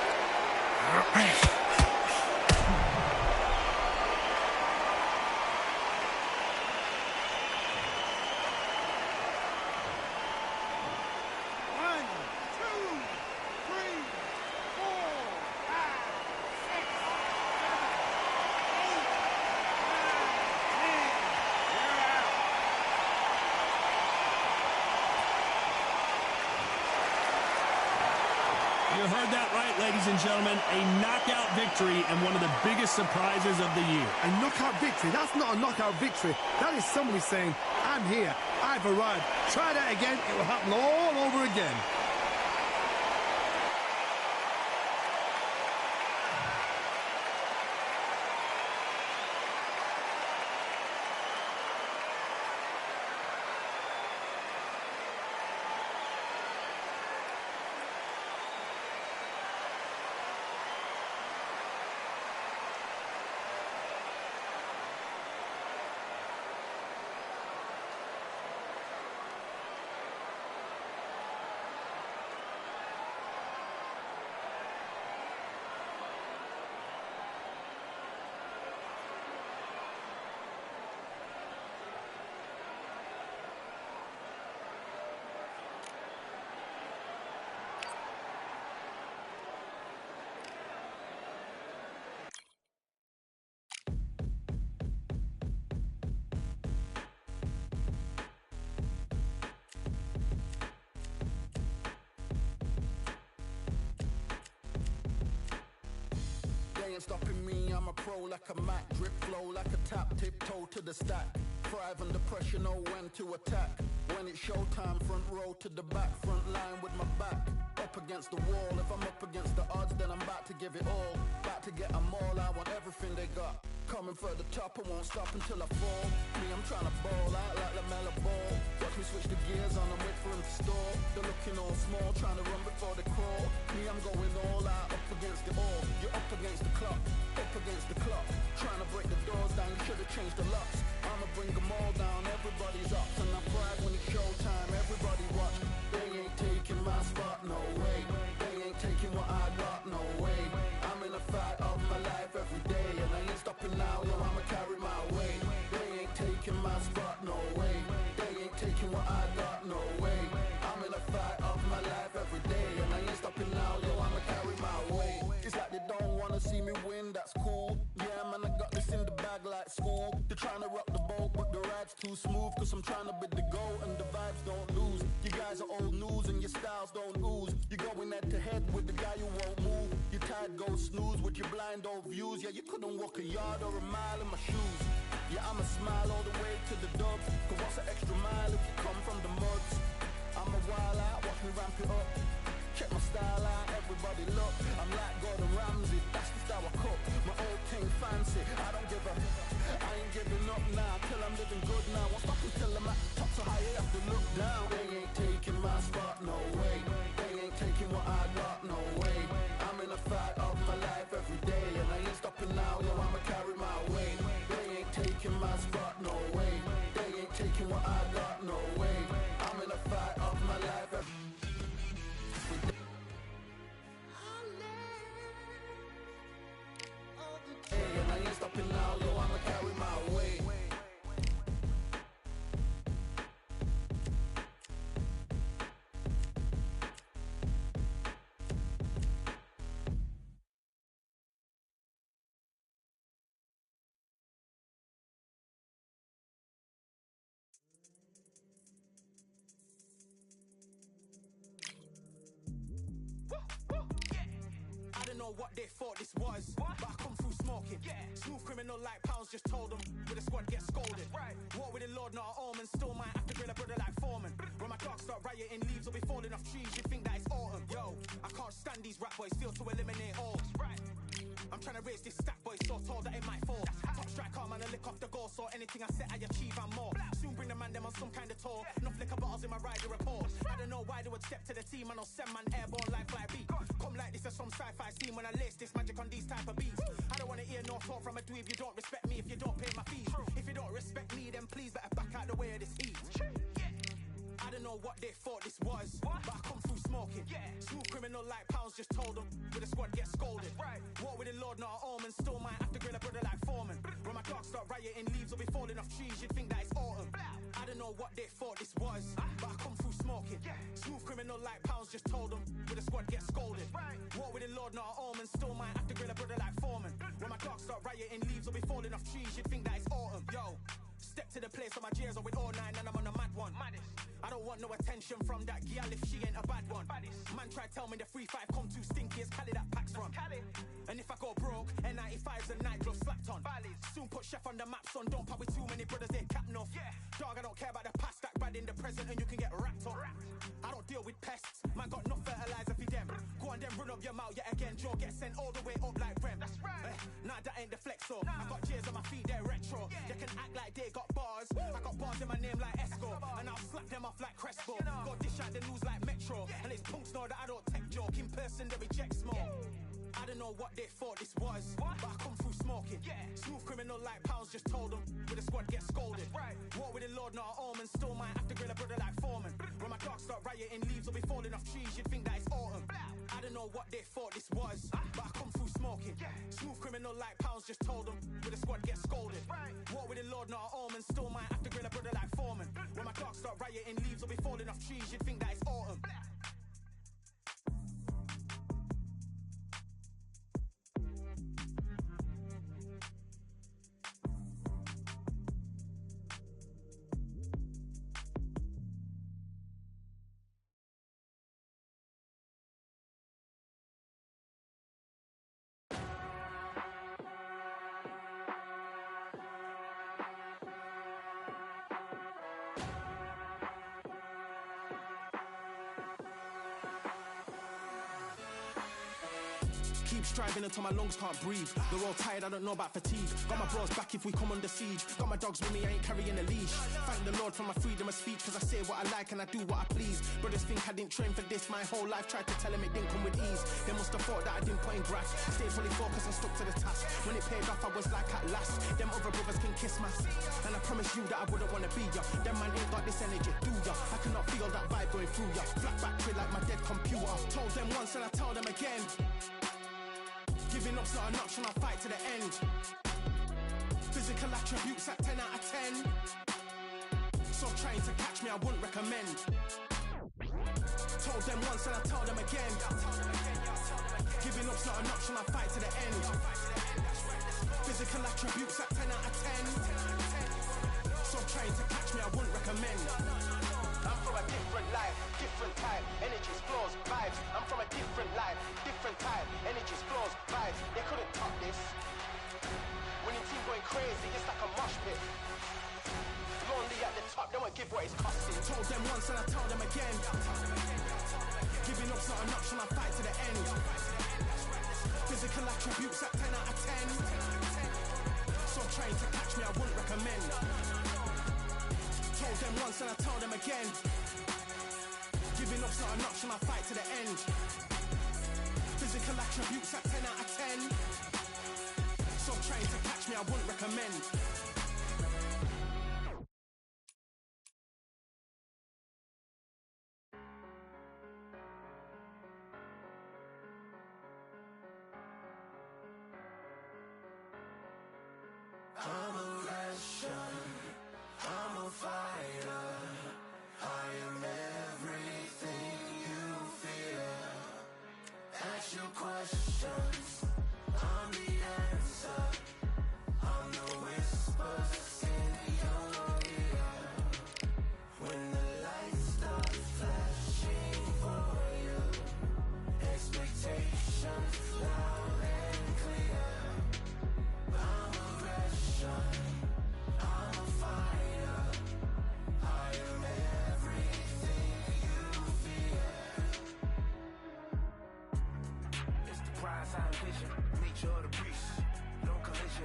You heard that right, ladies and gentlemen. A knockout victory and one of the biggest surprises of the year. A knockout victory? That's not a knockout victory. That is somebody saying, I'm here, I've arrived. Try that again, it will happen all over again. Ain't stopping me, I'm a pro like a Mac. Drip flow like a tap, tiptoe to the stack. Thrive under pressure, know when to attack. When it's showtime, front row to the back. Front line with my back up against the wall. If I'm up against the odds, then I'm about to give it all. About to get them all, I want everything they got. Coming for the top, I won't stop until I fall. Me, I'm trying to ball out like LaMelo Ball. Watch me switch the gears on and wait for him to stall. They're looking all small, trying to run before they crawl. Me, I'm going all out, up against the all. You're up against the clock, up against the clock. Trying to break the doors down, you should have changed the locks. I'ma bring them all down, everybody's up. And I pride when it's showtime, everybody watch. They ain't taking my spot, no way. They ain't taking what I got, no way. I'm in a fight of my life every day, and I ain't stopping now, yo, I'ma carry my weight. They ain't taking my spot, no way. They ain't taking what I got, no way. I'm in a fight of my life every day, and I ain't stopping now, yo, I'ma carry my weight. It's like they don't wanna see me win, that's cool. Yeah, man, I got this in the bag like school. They're trying to rock the boat, but the ride's too smooth. Cause I'm trying to bid the goal, and the vibes don't lose. You guys are old news, and your styles don't ooze. You're going head to head with the guy who won't move. Your tide goes snooze with your blind old views. Yeah, you couldn't walk a yard or a mile in my shoes. Yeah, I'ma smile all the way to the dubs. Cause what's an extra mile if you come from the muds? I'm a wild out, watch me ramp it up. Check my style out, everybody look. I'm like Gordon Ramsay, that's the style I cook. My old thing fancy, I don't give a. I ain't giving up now, till I'm living good now. Won't stop until I'm at the top, so high you have to look down. They ain't taking my spot, no way. They ain't taking what I got, no way. I'm in a fight of my life every day, and I ain't stopping now, yo, I'ma carry my weight. They ain't taking my spot, no way. They ain't taking what I got, no way. I'm in a fight of my life every day. And I ain't stopping now, yo, I'ma carry my weight. I don't know what they thought this was, but I come through smoking. Smooth criminal like pounds, just told them with a squad get scolded. Walk with the Lord, not an omen. Still might have to grill a brother like Foreman. When my dogs start rioting, leaves will be falling off trees. You think that it's autumn? Yo, I can't stand these rap boys, feel to eliminate all. I'm trying to raise this stack boy so tall that it might fall. Top striker, man, I lick off the goal, so anything I set I achieve and more. Soon bring the man them on some kind of tour. Enough liquor bottles in my rider report. I don't know why they would step to the team and I'll send man airborne like fly beat. Come like this as some sci-fi scene when I lace this magic on these type of beats. I don't wanna hear no talk from a dweeb. You don't respect me if you don't pay my fees. If you don't respect me, then please better way of this heat. I don't know what they thought this was, but I come through smoking. Smooth criminal like pounds, just told them with a squad get scolded. Walk with the Lord, not an omen. Still might have to grill a brother like Foreman. When my dogs start rioting, leaves will be falling off trees. You'd think that it's autumn. I don't know what they thought this was, but I come through smoking. Smooth criminal like pounds, just told them with a squad get scolded. Walk with the Lord, not an omen. Still might have to grill a brother like Foreman. When my dogs start rioting, leaves will be falling off trees. You'd think that it's autumn. Yo. Step to the place where my J's are with all nine and I'm on a mad one. I don't want no attention from that gal if she ain't a bad one. Man try tell me the 3-5 come too stinky as Cali that packs from. And if I go broke, N95's a nightclub slapped on. Soon put Chef on the map, son. Don't pop with too many brothers, they cap enough. Dog, I don't care about the past, that bad in the present and you can get wrapped up. I don't deal with pests, man got no fertilizer for them. Go on then run up your mouth yet again. Joe get sent all the way up like Rem. Nah, that ain't the flexo. I got J's on my feet, they're retro. They can act like they got bars. I got bars in my name like Esco, and I'll slap them off like Crespo. Got dish out the news like Metro, and it's punks know that I don't tech joke. In person they reject smoke. I don't know what they thought this was, but I come through smoking. Smooth criminal like pounds, just told them with a squad get scolded. Walk with the Lord, not an omen. Still might have to grill a brother like Foreman. When my dogs start rioting, leaves will be falling off trees. You'd think that it's autumn. I don't know what they thought this was, but I come through smoking. Smooth criminal like pounds, just told them with a squad get scolded. Walk with the Lord, not an omen. Still might have to grill a brother like Foreman. When my dogs start rioting, leaves will be falling off trees. You'd think that it's autumn. Striving until my lungs can't breathe. They're all tired, I don't know about fatigue. Got my bros back if we come under siege. Got my dogs with me, I ain't carrying a leash. Thank the Lord for my freedom of speech, cause I say what I like and I do what I please. Brothers think I didn't train for this my whole life. Tried to tell them it didn't come with ease. They must have thought that I didn't put in graft. Stayed fully focused and stuck to the task. When it paid off, I was like at last. Them other brothers can kiss my seat. And I promise you that I wouldn't wanna be ya. Them man ain't got this energy, do ya? I cannot feel that vibe going through ya. Flat back to like my dead computer. Told them once and I tell them again. Giving up's not an option, I'll fight to the end. Physical attributes at 10 out of 10. So trying to catch me, I wouldn't recommend. Told them once and I tell them again. Giving up's not an option, I'll fight to the end. Physical attributes at 10 out of 10. So trying to catch me, I wouldn't recommend. I'm from a different life, different type, energies, flows, vibes. I'm from a different life, different type, energies, flows, vibes. They couldn't top this. When your team going crazy, it's like a mosh pit. Lonely at the top, they won't give what it's costing. Told them once and I tell them again. Giving up's not an option, I'll fight to the end. Physical attributes at 10 out of 10. So trying to catch me, I wouldn't recommend. Told them once and I tell them again. Giving up's not an option, I'll fight to the end. Physical attributes at 10 out of 10. So trying to catch me, I wouldn't recommend. I'm a Russian, I'm a fighter. I am everything you fear. Ask your questions, I'm the answer. I'm the whispers in your ear. When the lights start flashing for you, expectations loud and clear. I'm a Russian, I'm a fighter. I am everything you fear. It's the prize I envision, nature of the beast. No collision,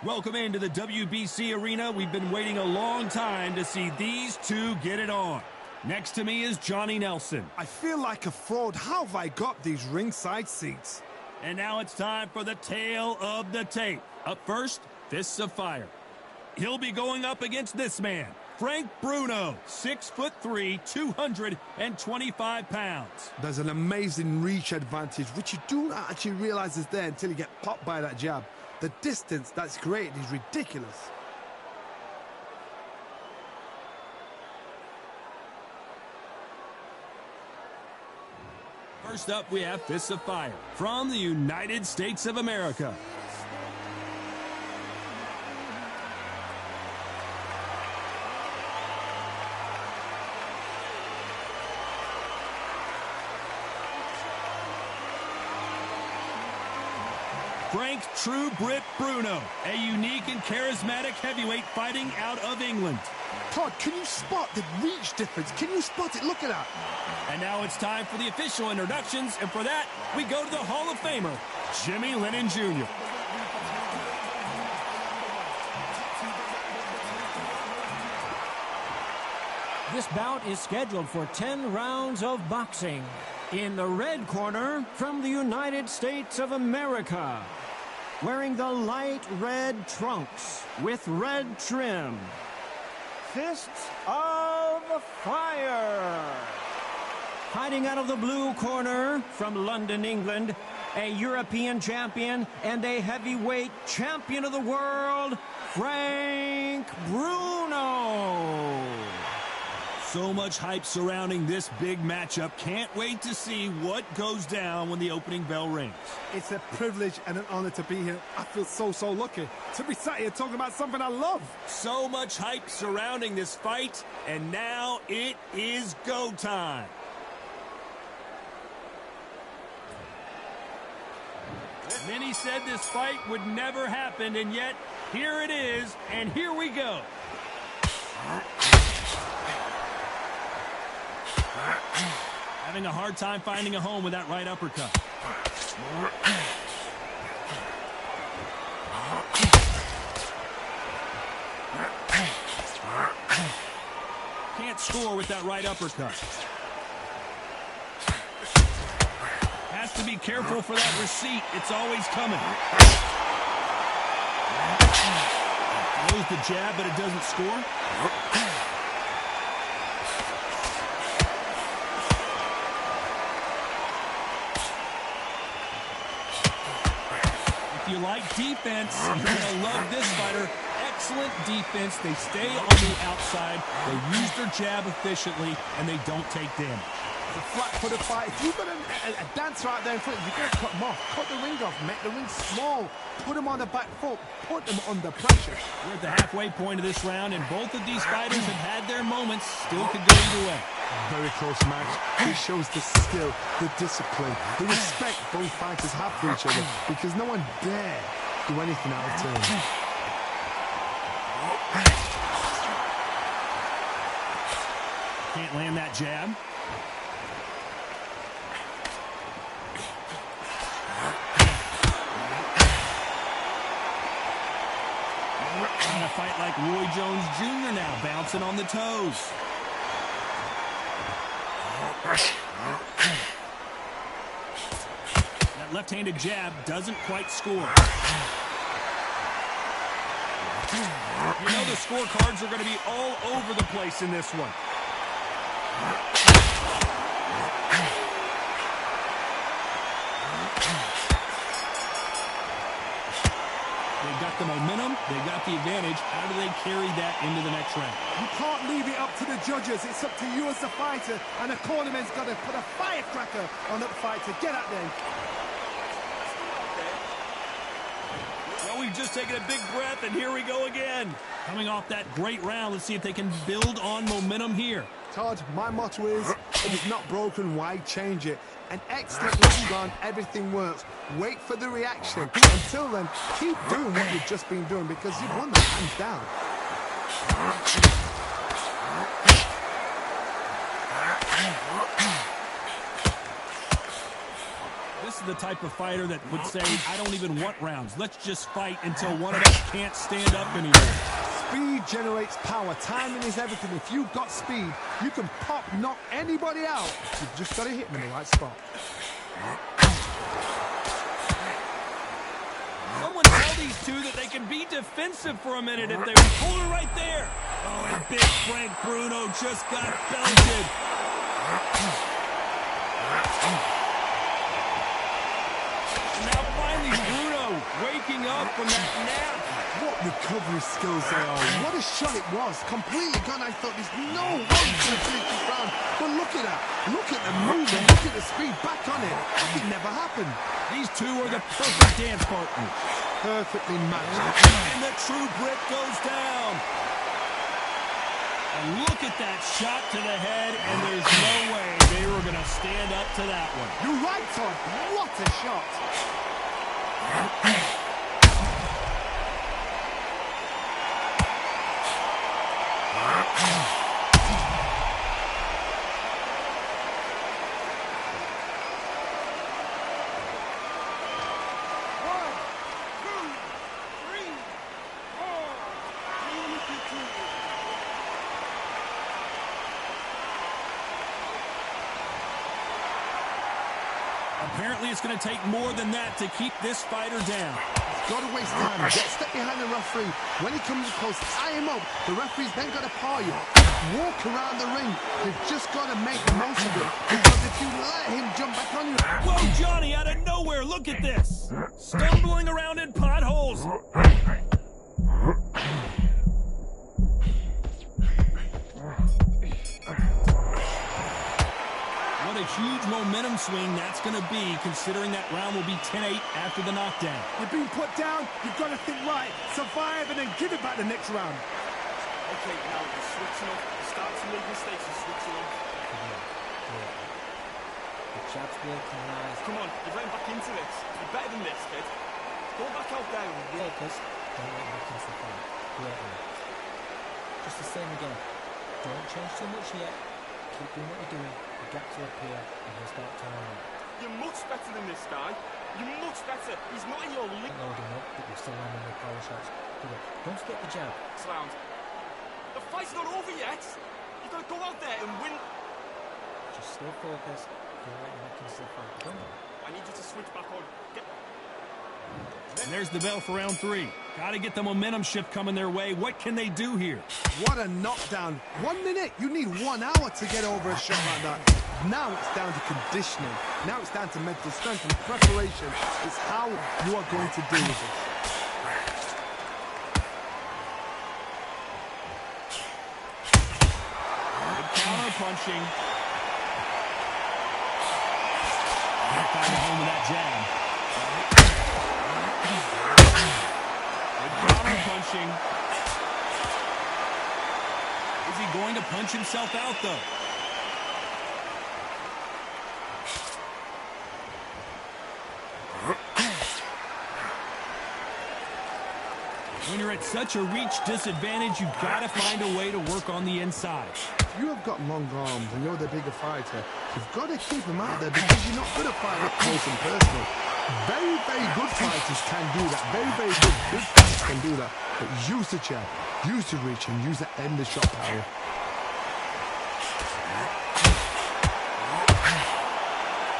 Welcome into the WBC arena. We've been waiting a long time to see these two get it on. Next to me is Johnny Nelson. I feel like a fraud. How have I got these ringside seats? And now it's time for the tale of the tape. Up first, Fists of Fire. He'll be going up against this man, Frank Bruno, 6'3", 225 pounds. There's an amazing reach advantage, which you do not actually realize is there until you get popped by that jab. The distance that's created is ridiculous. First up, we have Fists of Fire from the United States of America. Frank True Brit Bruno, a unique and charismatic heavyweight fighting out of England. Todd, can you spot the reach difference? Can you spot it? Look at that. And now it's time for the official introductions, and for that, we go to the Hall of Famer, Jimmy Lennon Jr. This bout is scheduled for 10 rounds of boxing. In the red corner, from the United States of America, wearing the light red trunks with red trim, Fists of Fire. Fighting out of the blue corner, from London, England, a European champion and a heavyweight champion of the world, Frank Bruno. So much hype surrounding this big matchup. Can't wait to see what goes down when the opening bell rings. It's a privilege and an honor to be here. I feel so lucky to be sat here talking about something I love. So much hype surrounding this fight, and now it is go time. Many said this fight would never happen, and yet here it is, and here we go. Having a hard time finding a home with that right uppercut. Can't score with that right uppercut. Has to be careful for that receipt. It's always coming. Throws the jab, but it doesn't score. If you like defense, you're going to love this fighter. Excellent defense. They stay on the outside. They use their jab efficiently, and they don't take damage. It's a flat-footed fight. If you've got a dancer out there in front, you've got to cut them off. Cut the ring off. Make the ring small. Put them on the back foot. Put them under pressure. We're at the halfway point of this round, and both of these fighters have had their moments. Still could go either way. Very close match. It shows the skill, the discipline, the respect both fighters have for each other, because no one dare do anything out of turn. Can't land that jab. Trying to fight like Roy Jones Jr. now, bouncing on the toes. That left-handed jab doesn't quite score. You know the scorecards are going to be all over the place in this one. They got the momentum, they got the advantage. How do they carry that into the next round? You can't leave it up to the judges. It's up to you as the fighter, and the cornerman's got to put a firecracker on that fighter. Get out there. Well, we've just taken a big breath, and here we go again. Coming off that great round, let's see if they can build on momentum here. Todd, my motto is, if it's not broken, why change it? An excellent long on, everything works. Wait for the reaction. Until then, keep doing what you've just been doing, because you've won that hands down. This is the type of fighter that would say, I don't even want rounds. Let's just fight until one of us can't stand up anymore. Speed generates power. Timing is everything. If you've got speed, you can knock anybody out. You've just got to hit them in the right spot. Someone tell these two that they can be defensive for a minute if they pull her right there. Oh, and big Frank Bruno just got belted. And now finally Bruno waking up from that nap. What recovery skills they are. What a shot it was. Completely gone. I thought there's no way to finish this round. But look at that. Look at the movement. Look at the speed. Back on it. It never happened. These two are the perfect dance partners. Perfectly matched. And the true Brit goes down. And look at that shot to the head, and there's no way they were going to stand up to that one. You're right, Todd. What a shot. Apparently it's going to take more than that to keep this fighter down. Got to waste time. Get step behind the referee. When he comes close, eye him up. The referee's then got to paw you. Walk around the ring. You've just got to make the most of it. Because if you let him jump back on you... Whoa, Johnny, out of nowhere. Look at this. Stumbling around in potholes. What a huge momentum swing that's going to be, considering that round will be 10-8 after the knockdown. You've been put down, you've got to think right, survive, and then give it back the next round. Okay, now you're switching up. You start to make mistakes and switching up. The jab's working nice. Come on, you're getting back into this. You're better than this, kid. Go back out there and work. Focus. Don't let him back into the fight. Great work. Just the same again. Don't change too much yet. Keep doing what you're doing. The gap to appear, and he'll start turning. You're much better than this guy. You're much better. He's not in your league. Loading up, but you're still landing your power shots. Good. Don't skip the jab. Round. The fight's not over yet. You've got to go out there and win. Just stay focused. Don't let him back into the fight. Don't. I need you to switch back on. And there's the bell for round 3. Got to get the momentum shift coming their way. What can they do here? What a knockdown. 1 minute. You need 1 hour to get over a shot like that. Now it's down to conditioning. Now it's down to mental strength and preparation. It's how you are going to deal with it. Good counter punching. Found the home with that jab. Punching. Is he going to punch himself out, though? When you're at such a reach disadvantage, you've got to find a way to work on the inside. You have got long arms and you're the bigger fighter. You've got to keep them out there because you're not good at fighting up close and personal. Very, very good fighters can do that. Very, very good big fighters can do that. But use the jab, use the reach, and use that endless shot power.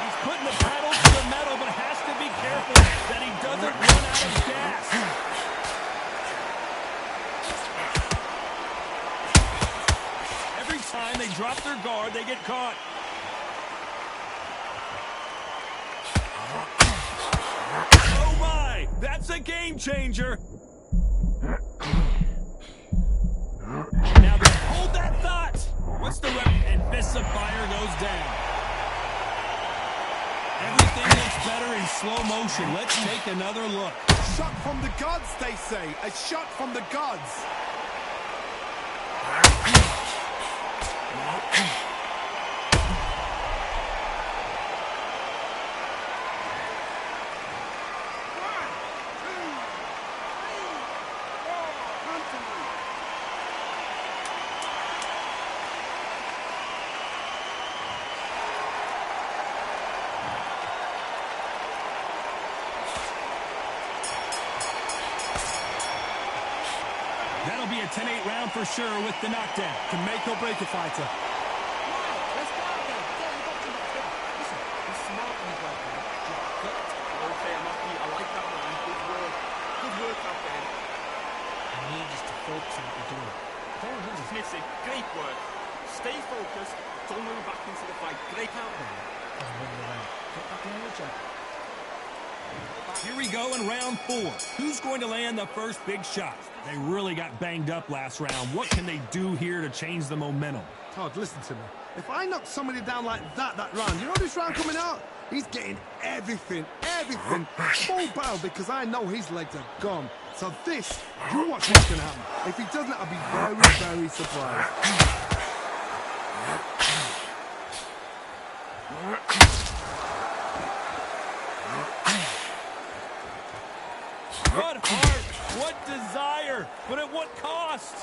He's putting the pedal to the metal, but has to be careful that he doesn't run out of gas. Every time they drop their guard, they get caught. Oh my! That's a game changer! Now then, hold that thought! What's the rep? And Fists of Fire goes down. Everything looks better in slow motion. Let's take another look. Shot from the gods, they say. A shot from the gods. a 10-8 round for sure with the knockdown. Can make or break a fighter. Let's go out there. Get him back to the field. Listen, he's smart on the ground. Okay, I'm happy. I like that, man. Good work. Good work out there. He needs us to focus on what we're doing. Smithson, great work. Stay focused. Don't move back into the fight. Great out there. Get back in the jab. Here we go in round 4. Who's going to land the first big shot? They really got banged up last round. What can they do here to change the momentum? Todd, listen to me. If I knock somebody down like that round, you know this round coming out? He's getting everything, full barrel, because I know his legs are gone. So this, you watch what's going to happen. If he doesn't, I'll be very, very surprised. What heart, what desire, but at what cost?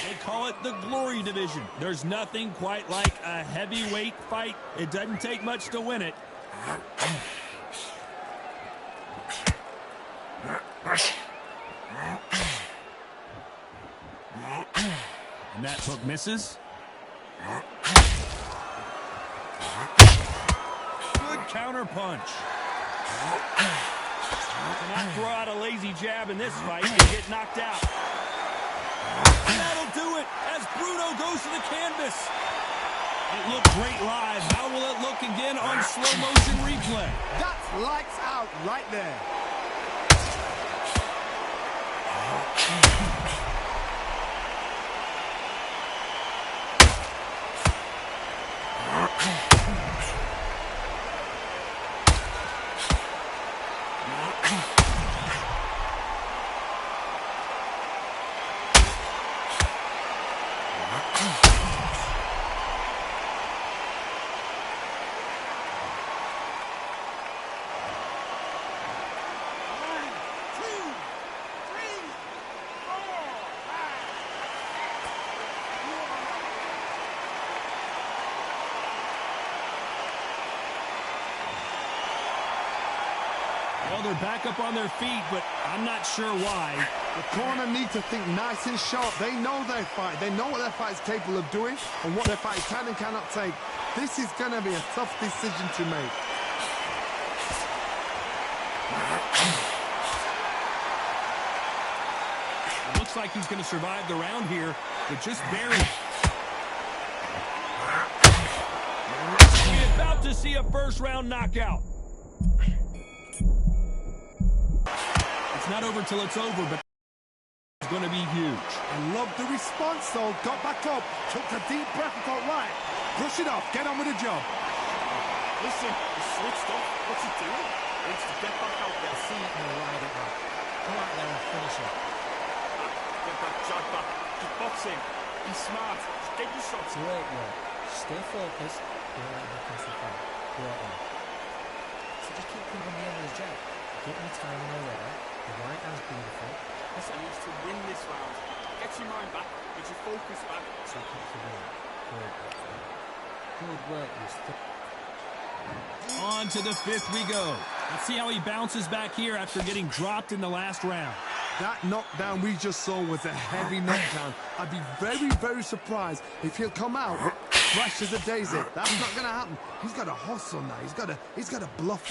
They call it the Glory Division. There's nothing quite like a heavyweight fight. It doesn't take much to win it. And that hook misses. Good counter punch. Cannot throw out a lazy jab in this fight and get knocked out. And that'll do it as Bruno goes to the canvas. It looked great live. How will it look again on slow motion replay? That's lights out right there. Well, they're back up on their feet, but I'm not sure why. The corner need to think nice and sharp. They know their fight. They know what their fight is capable of doing and what their fight can and cannot take. This is going to be a tough decision to make. It looks like he's going to survive the round here, but just barely. We're about to see a first-round knockout. It's not over till it's over, but it's going to be huge. I love the response, though. Got back up, took a deep breath and thought, right, brush it off, get on with the job. Listen, he's switched off. What's he doing? He needs to get back out there. See it and ride it out. Go out there and finish it. Get that jab back. Just box him. Be smart. Just get your shots. Great work. Stay focused. Don't let him against the fight. Great work. So just keep putting on the end of his jab. Get your timing already. The right hand's beautiful. Listen, he needs to win this round. Get your mind back. Get your focus back. So keep the win. Great work. Good work, Mr. On to the 5th we go. Let's see how he bounces back here after getting dropped in the last round. That knockdown we just saw was a heavy knockdown. I'd be very, very surprised if he'll come out fresh as a daisy. That's not going to happen. He's got to hustle now. He's got to bluff.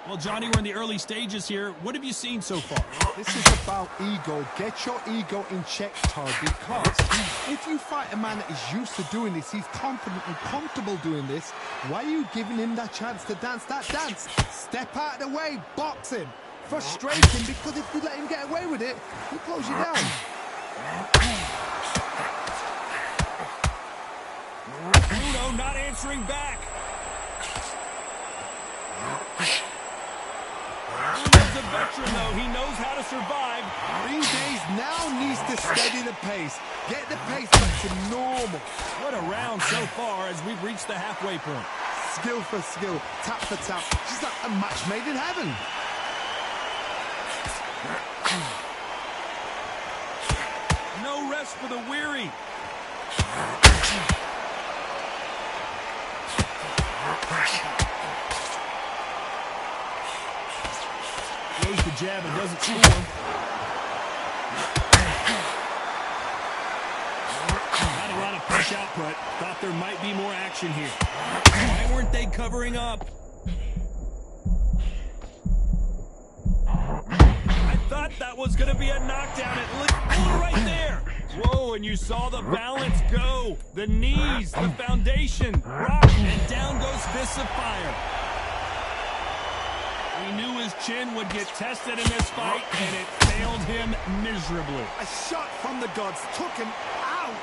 Well, Johnny, we're in the early stages here. What have you seen so far? This is about ego. Get your ego in check, Todd, because if you fight a man that is used to doing this, he's confident and comfortable doing this, why are you giving him that chance to dance that dance? Step out of the way, box him, frustrate him, because if you let him get away with it, he'll close you down. Bruno not answering back. Bruno's a veteran, though. He knows how to survive. Green Days now needs to steady the pace. Get the pace back to normal. What a round so far as we've reached the halfway point. Skill for skill, tap for tap. She's like a match made in heaven. No rest rest for the weary. Throws the jab and doesn't score. Not a lot of push output. Thought there might be more action here. Why weren't they covering up? I thought that was going to be a knockdown. It looked right there. Whoa, and you saw the balance go. The knees, the foundation, rock, and down goes fists of fire. He knew his chin would get tested in this fight, and it failed him miserably. A shot from the gods took him out.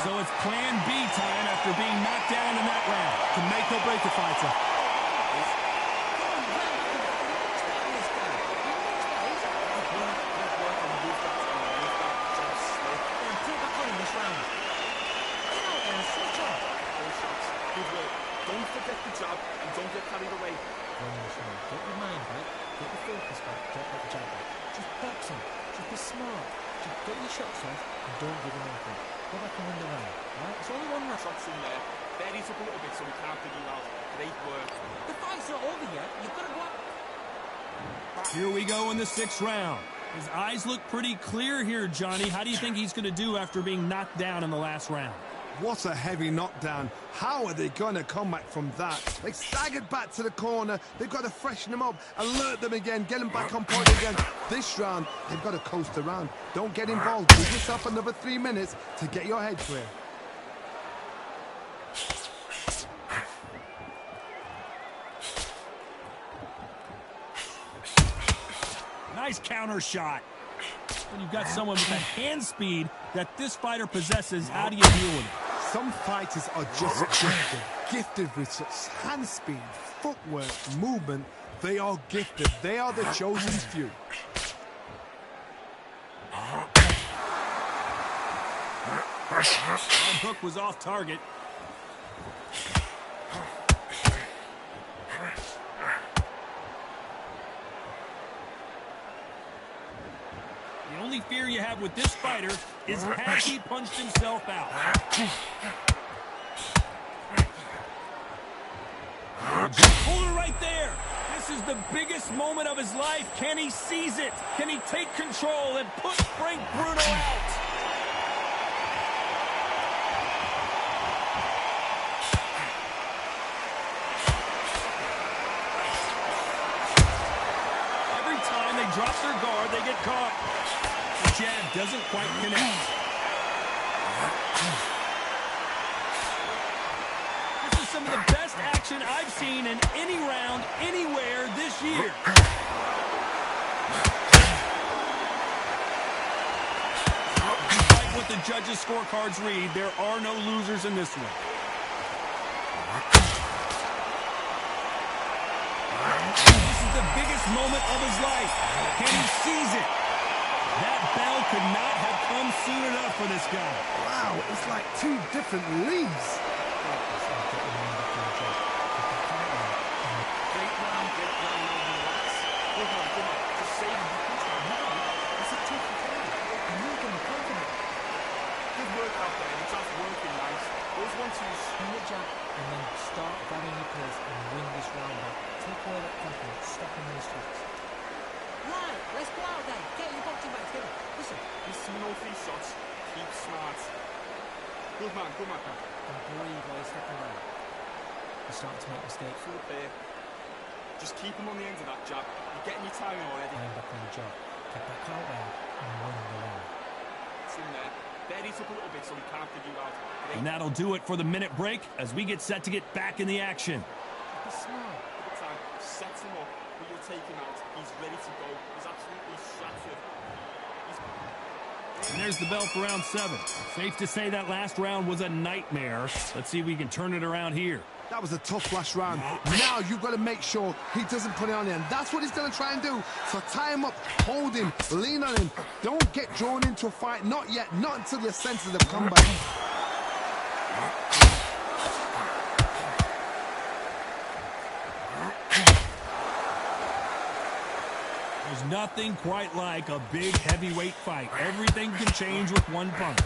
So it's plan B time after being knocked down in that round. To make or break the fighter. Don't forget the jab and don't get carried away. Get your mind back, get your focus back, don't let the jab back. Just box him, just be smart. Just get your shots off and don't give him anything. Go back and win the round, right? It's only one round. Shots in there. Buries up a little bit so we can't figure you out. Great work. The fight's not over yet. You've got to go out. Here we go in the 6th round. His eyes look pretty clear here, Johnny. How do you think he's going to do after being knocked down in the last round? What a heavy knockdown. How are they going to come back from that? They staggered back to the corner. They've got to freshen them up, alert them again, get them back on point again. This round, they've got to coast around. Don't get involved. Give yourself another 3 minutes to get your head clear. Nice counter shot. When you've got someone with the hand speed that this fighter possesses, how do you deal with it? Some fighters are just gifted with such hand speed, footwork, movement. They are gifted. They are the chosen few. That hook was off target. The only fear you have with this fighter is has he punched himself out. Pull her right there. This is the biggest moment of his life. Can he seize it? Can he take control and put Frank Bruno out? Every time they drop their guard, they get caught. The jab doesn't quite connect. This is some of the best action I've seen in any round, anywhere this year. Despite what the judges' scorecards read, there are no losers in this one. This is the biggest moment of his life. Can he seize it? That bell could not have come soon enough for this guy. Wow, it's like 2 different leagues. Great round, relax. Good man. Just save him. It's a tough fight. And you're going to be confident. Good work out there. The jab's working nice. Those 1-2s. Spin the jab and then start varying your pace and win this round back. Take away that confidence. Stop him in his tracks. Right, let's go out there. Get your boxing back together. Listen. He's seeing all 3 shots. Keep smart. Good man. And breathe while you're stepping around. You're starting to make mistakes. Full there. Just keep him on the end of that jab. You're getting your timing already. Line back on the job. Get back out there and win the round. It's in there. Buries up a little bit so we can't figure you out. Great. And that'll do it for the minute break as we get set to get back in the action. Be smart. Good time. Set him up. But you'll take him out. He's ready to go. He's absolutely shattered. And there's the bell for round 7. Safe to say that last round was a nightmare. Let's see if we can turn it around here. That was a tough last round. Now you've got to make sure he doesn't put it on you, and that's what he's going to try and do. So tie him up, hold him, lean on him. Don't get drawn into a fight. Not yet. Not until your senses have come back. There's nothing quite like a big heavyweight fight. Everything can change with one punch.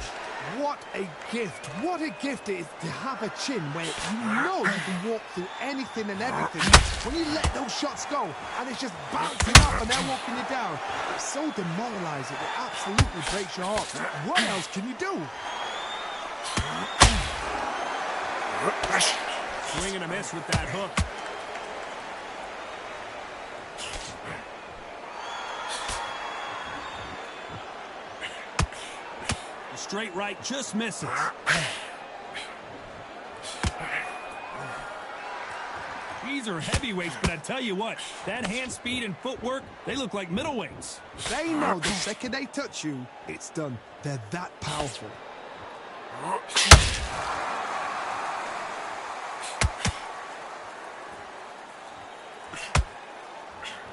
What a gift. What a gift it is to have a chin where you know you can walk through anything and everything. When you let those shots go and it's just bouncing up and they're walking you down, it's so demoralizing. It absolutely breaks your heart. What else can you do? Swing and a miss with that hook. Straight right just misses. These are heavyweights, but I tell you what, that hand speed and footwork, they look like middleweights. They know the second they touch you, it's done. They're that powerful.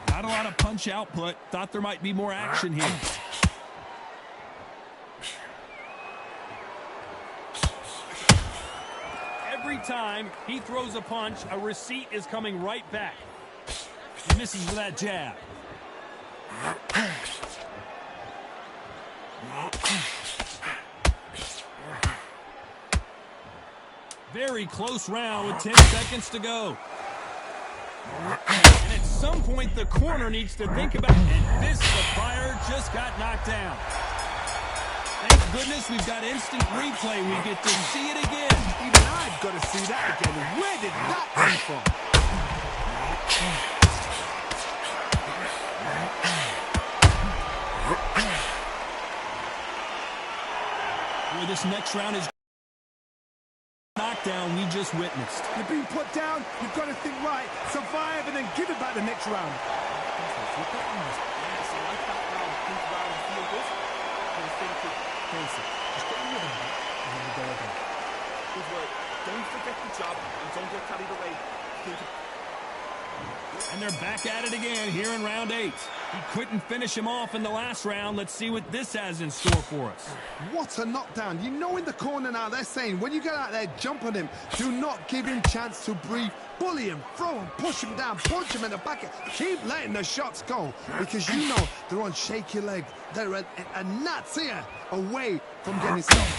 Not a lot of punch output. Thought there might be more action here. Every time he throws a punch, a receipt is coming right back. He misses with that jab. Very close round with 10 seconds to go. And at some point, the corner needs to think about it. And this fire just got knocked down. Thank goodness we've got instant replay. We get to see it again. Even I've got to see that again. Where did that come from? Boy, this next round is knockdown we just witnessed. You're being put down. You've got to think right, survive, and then give it back the next round. Just get in with him, and then we go again. Good work. Don't forget the job, and don't get carried away. And they're back at it again here in round 8. He couldn't finish him off in the last round. Let's see what this has in store for us. What a knockdown. You know in the corner now, they're saying, when you get out there, jump on him. Do not give him chance to breathe. Bully him, throw him, push him down, punch him in the back. Keep letting the shots go, because you know they're on shaky leg. They're a gnat's ear away from getting stopped.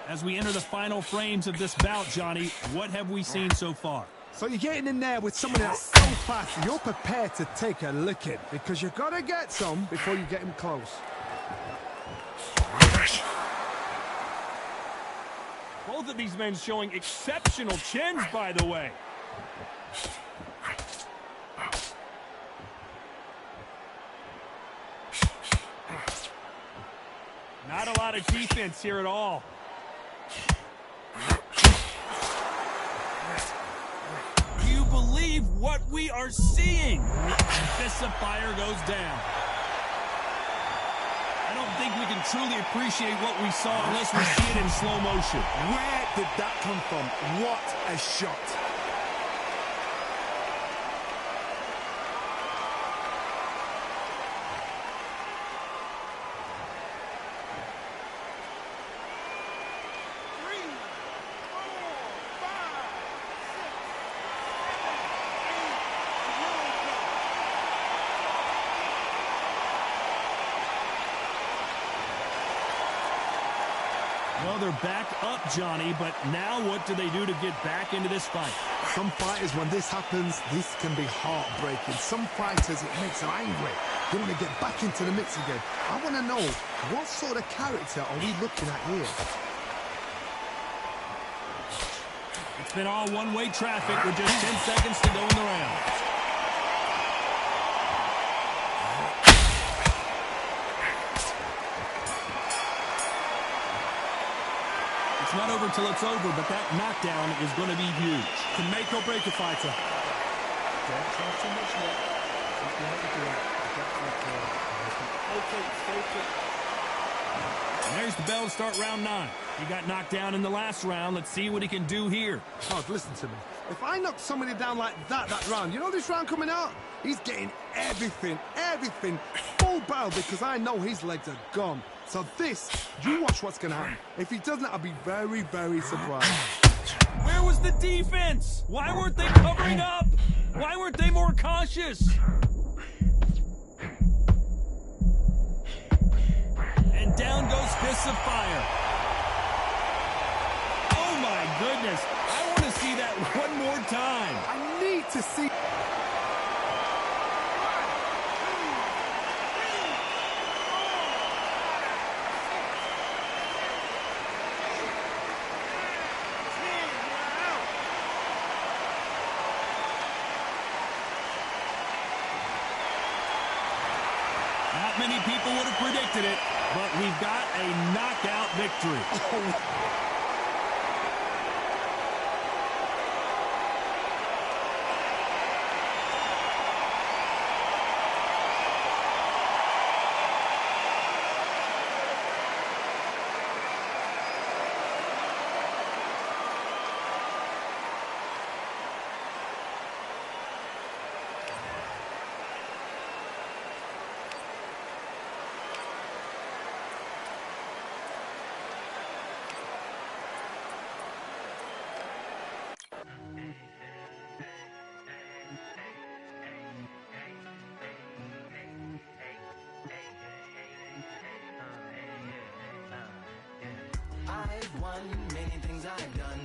As we enter the final frames of this bout, Johnny, what have we seen so far? So you're getting in there with somebody that's so fast, you're prepared to take a licking, because you've got to get some before you get him close. Both of these men showing exceptional chins, by the way. Not a lot of defense here at all. Do you believe what we are seeing? This fire goes down. I don't think we can truly appreciate what we saw unless we see it in slow motion. Where did that come from? What a shot. Well, they're back up, Johnny, but now what do they do to get back into this fight? Some fighters, when this happens, this can be heartbreaking. Some fighters, it makes them angry. They want to get back into the mix again. I want to know, what sort of character are we looking at here? It's been all one-way traffic with just 10 seconds to go in the round. It's not over till it's over, but that knockdown is going to be huge. To make or break a fighter. Don't try too much yet. Keep doing what you're doing. Get to the floor. And there's the bell to start round 9. He got knocked down in the last round. Let's see what he can do here. Oh, listen to me. If I knock somebody down like that round, you know this round coming out? He's getting everything, full barrel, because I know his legs are gone. So this, you watch what's going to happen. If he doesn't, I'll be very, very surprised. Where was the defense? Why weren't they covering up? Why weren't they more cautious? And down goes Fists of Fire. Oh my goodness. I want to see that one more time. I need to see... Not many people would have predicted it, but we've got a knockout victory. I've won many things I've done.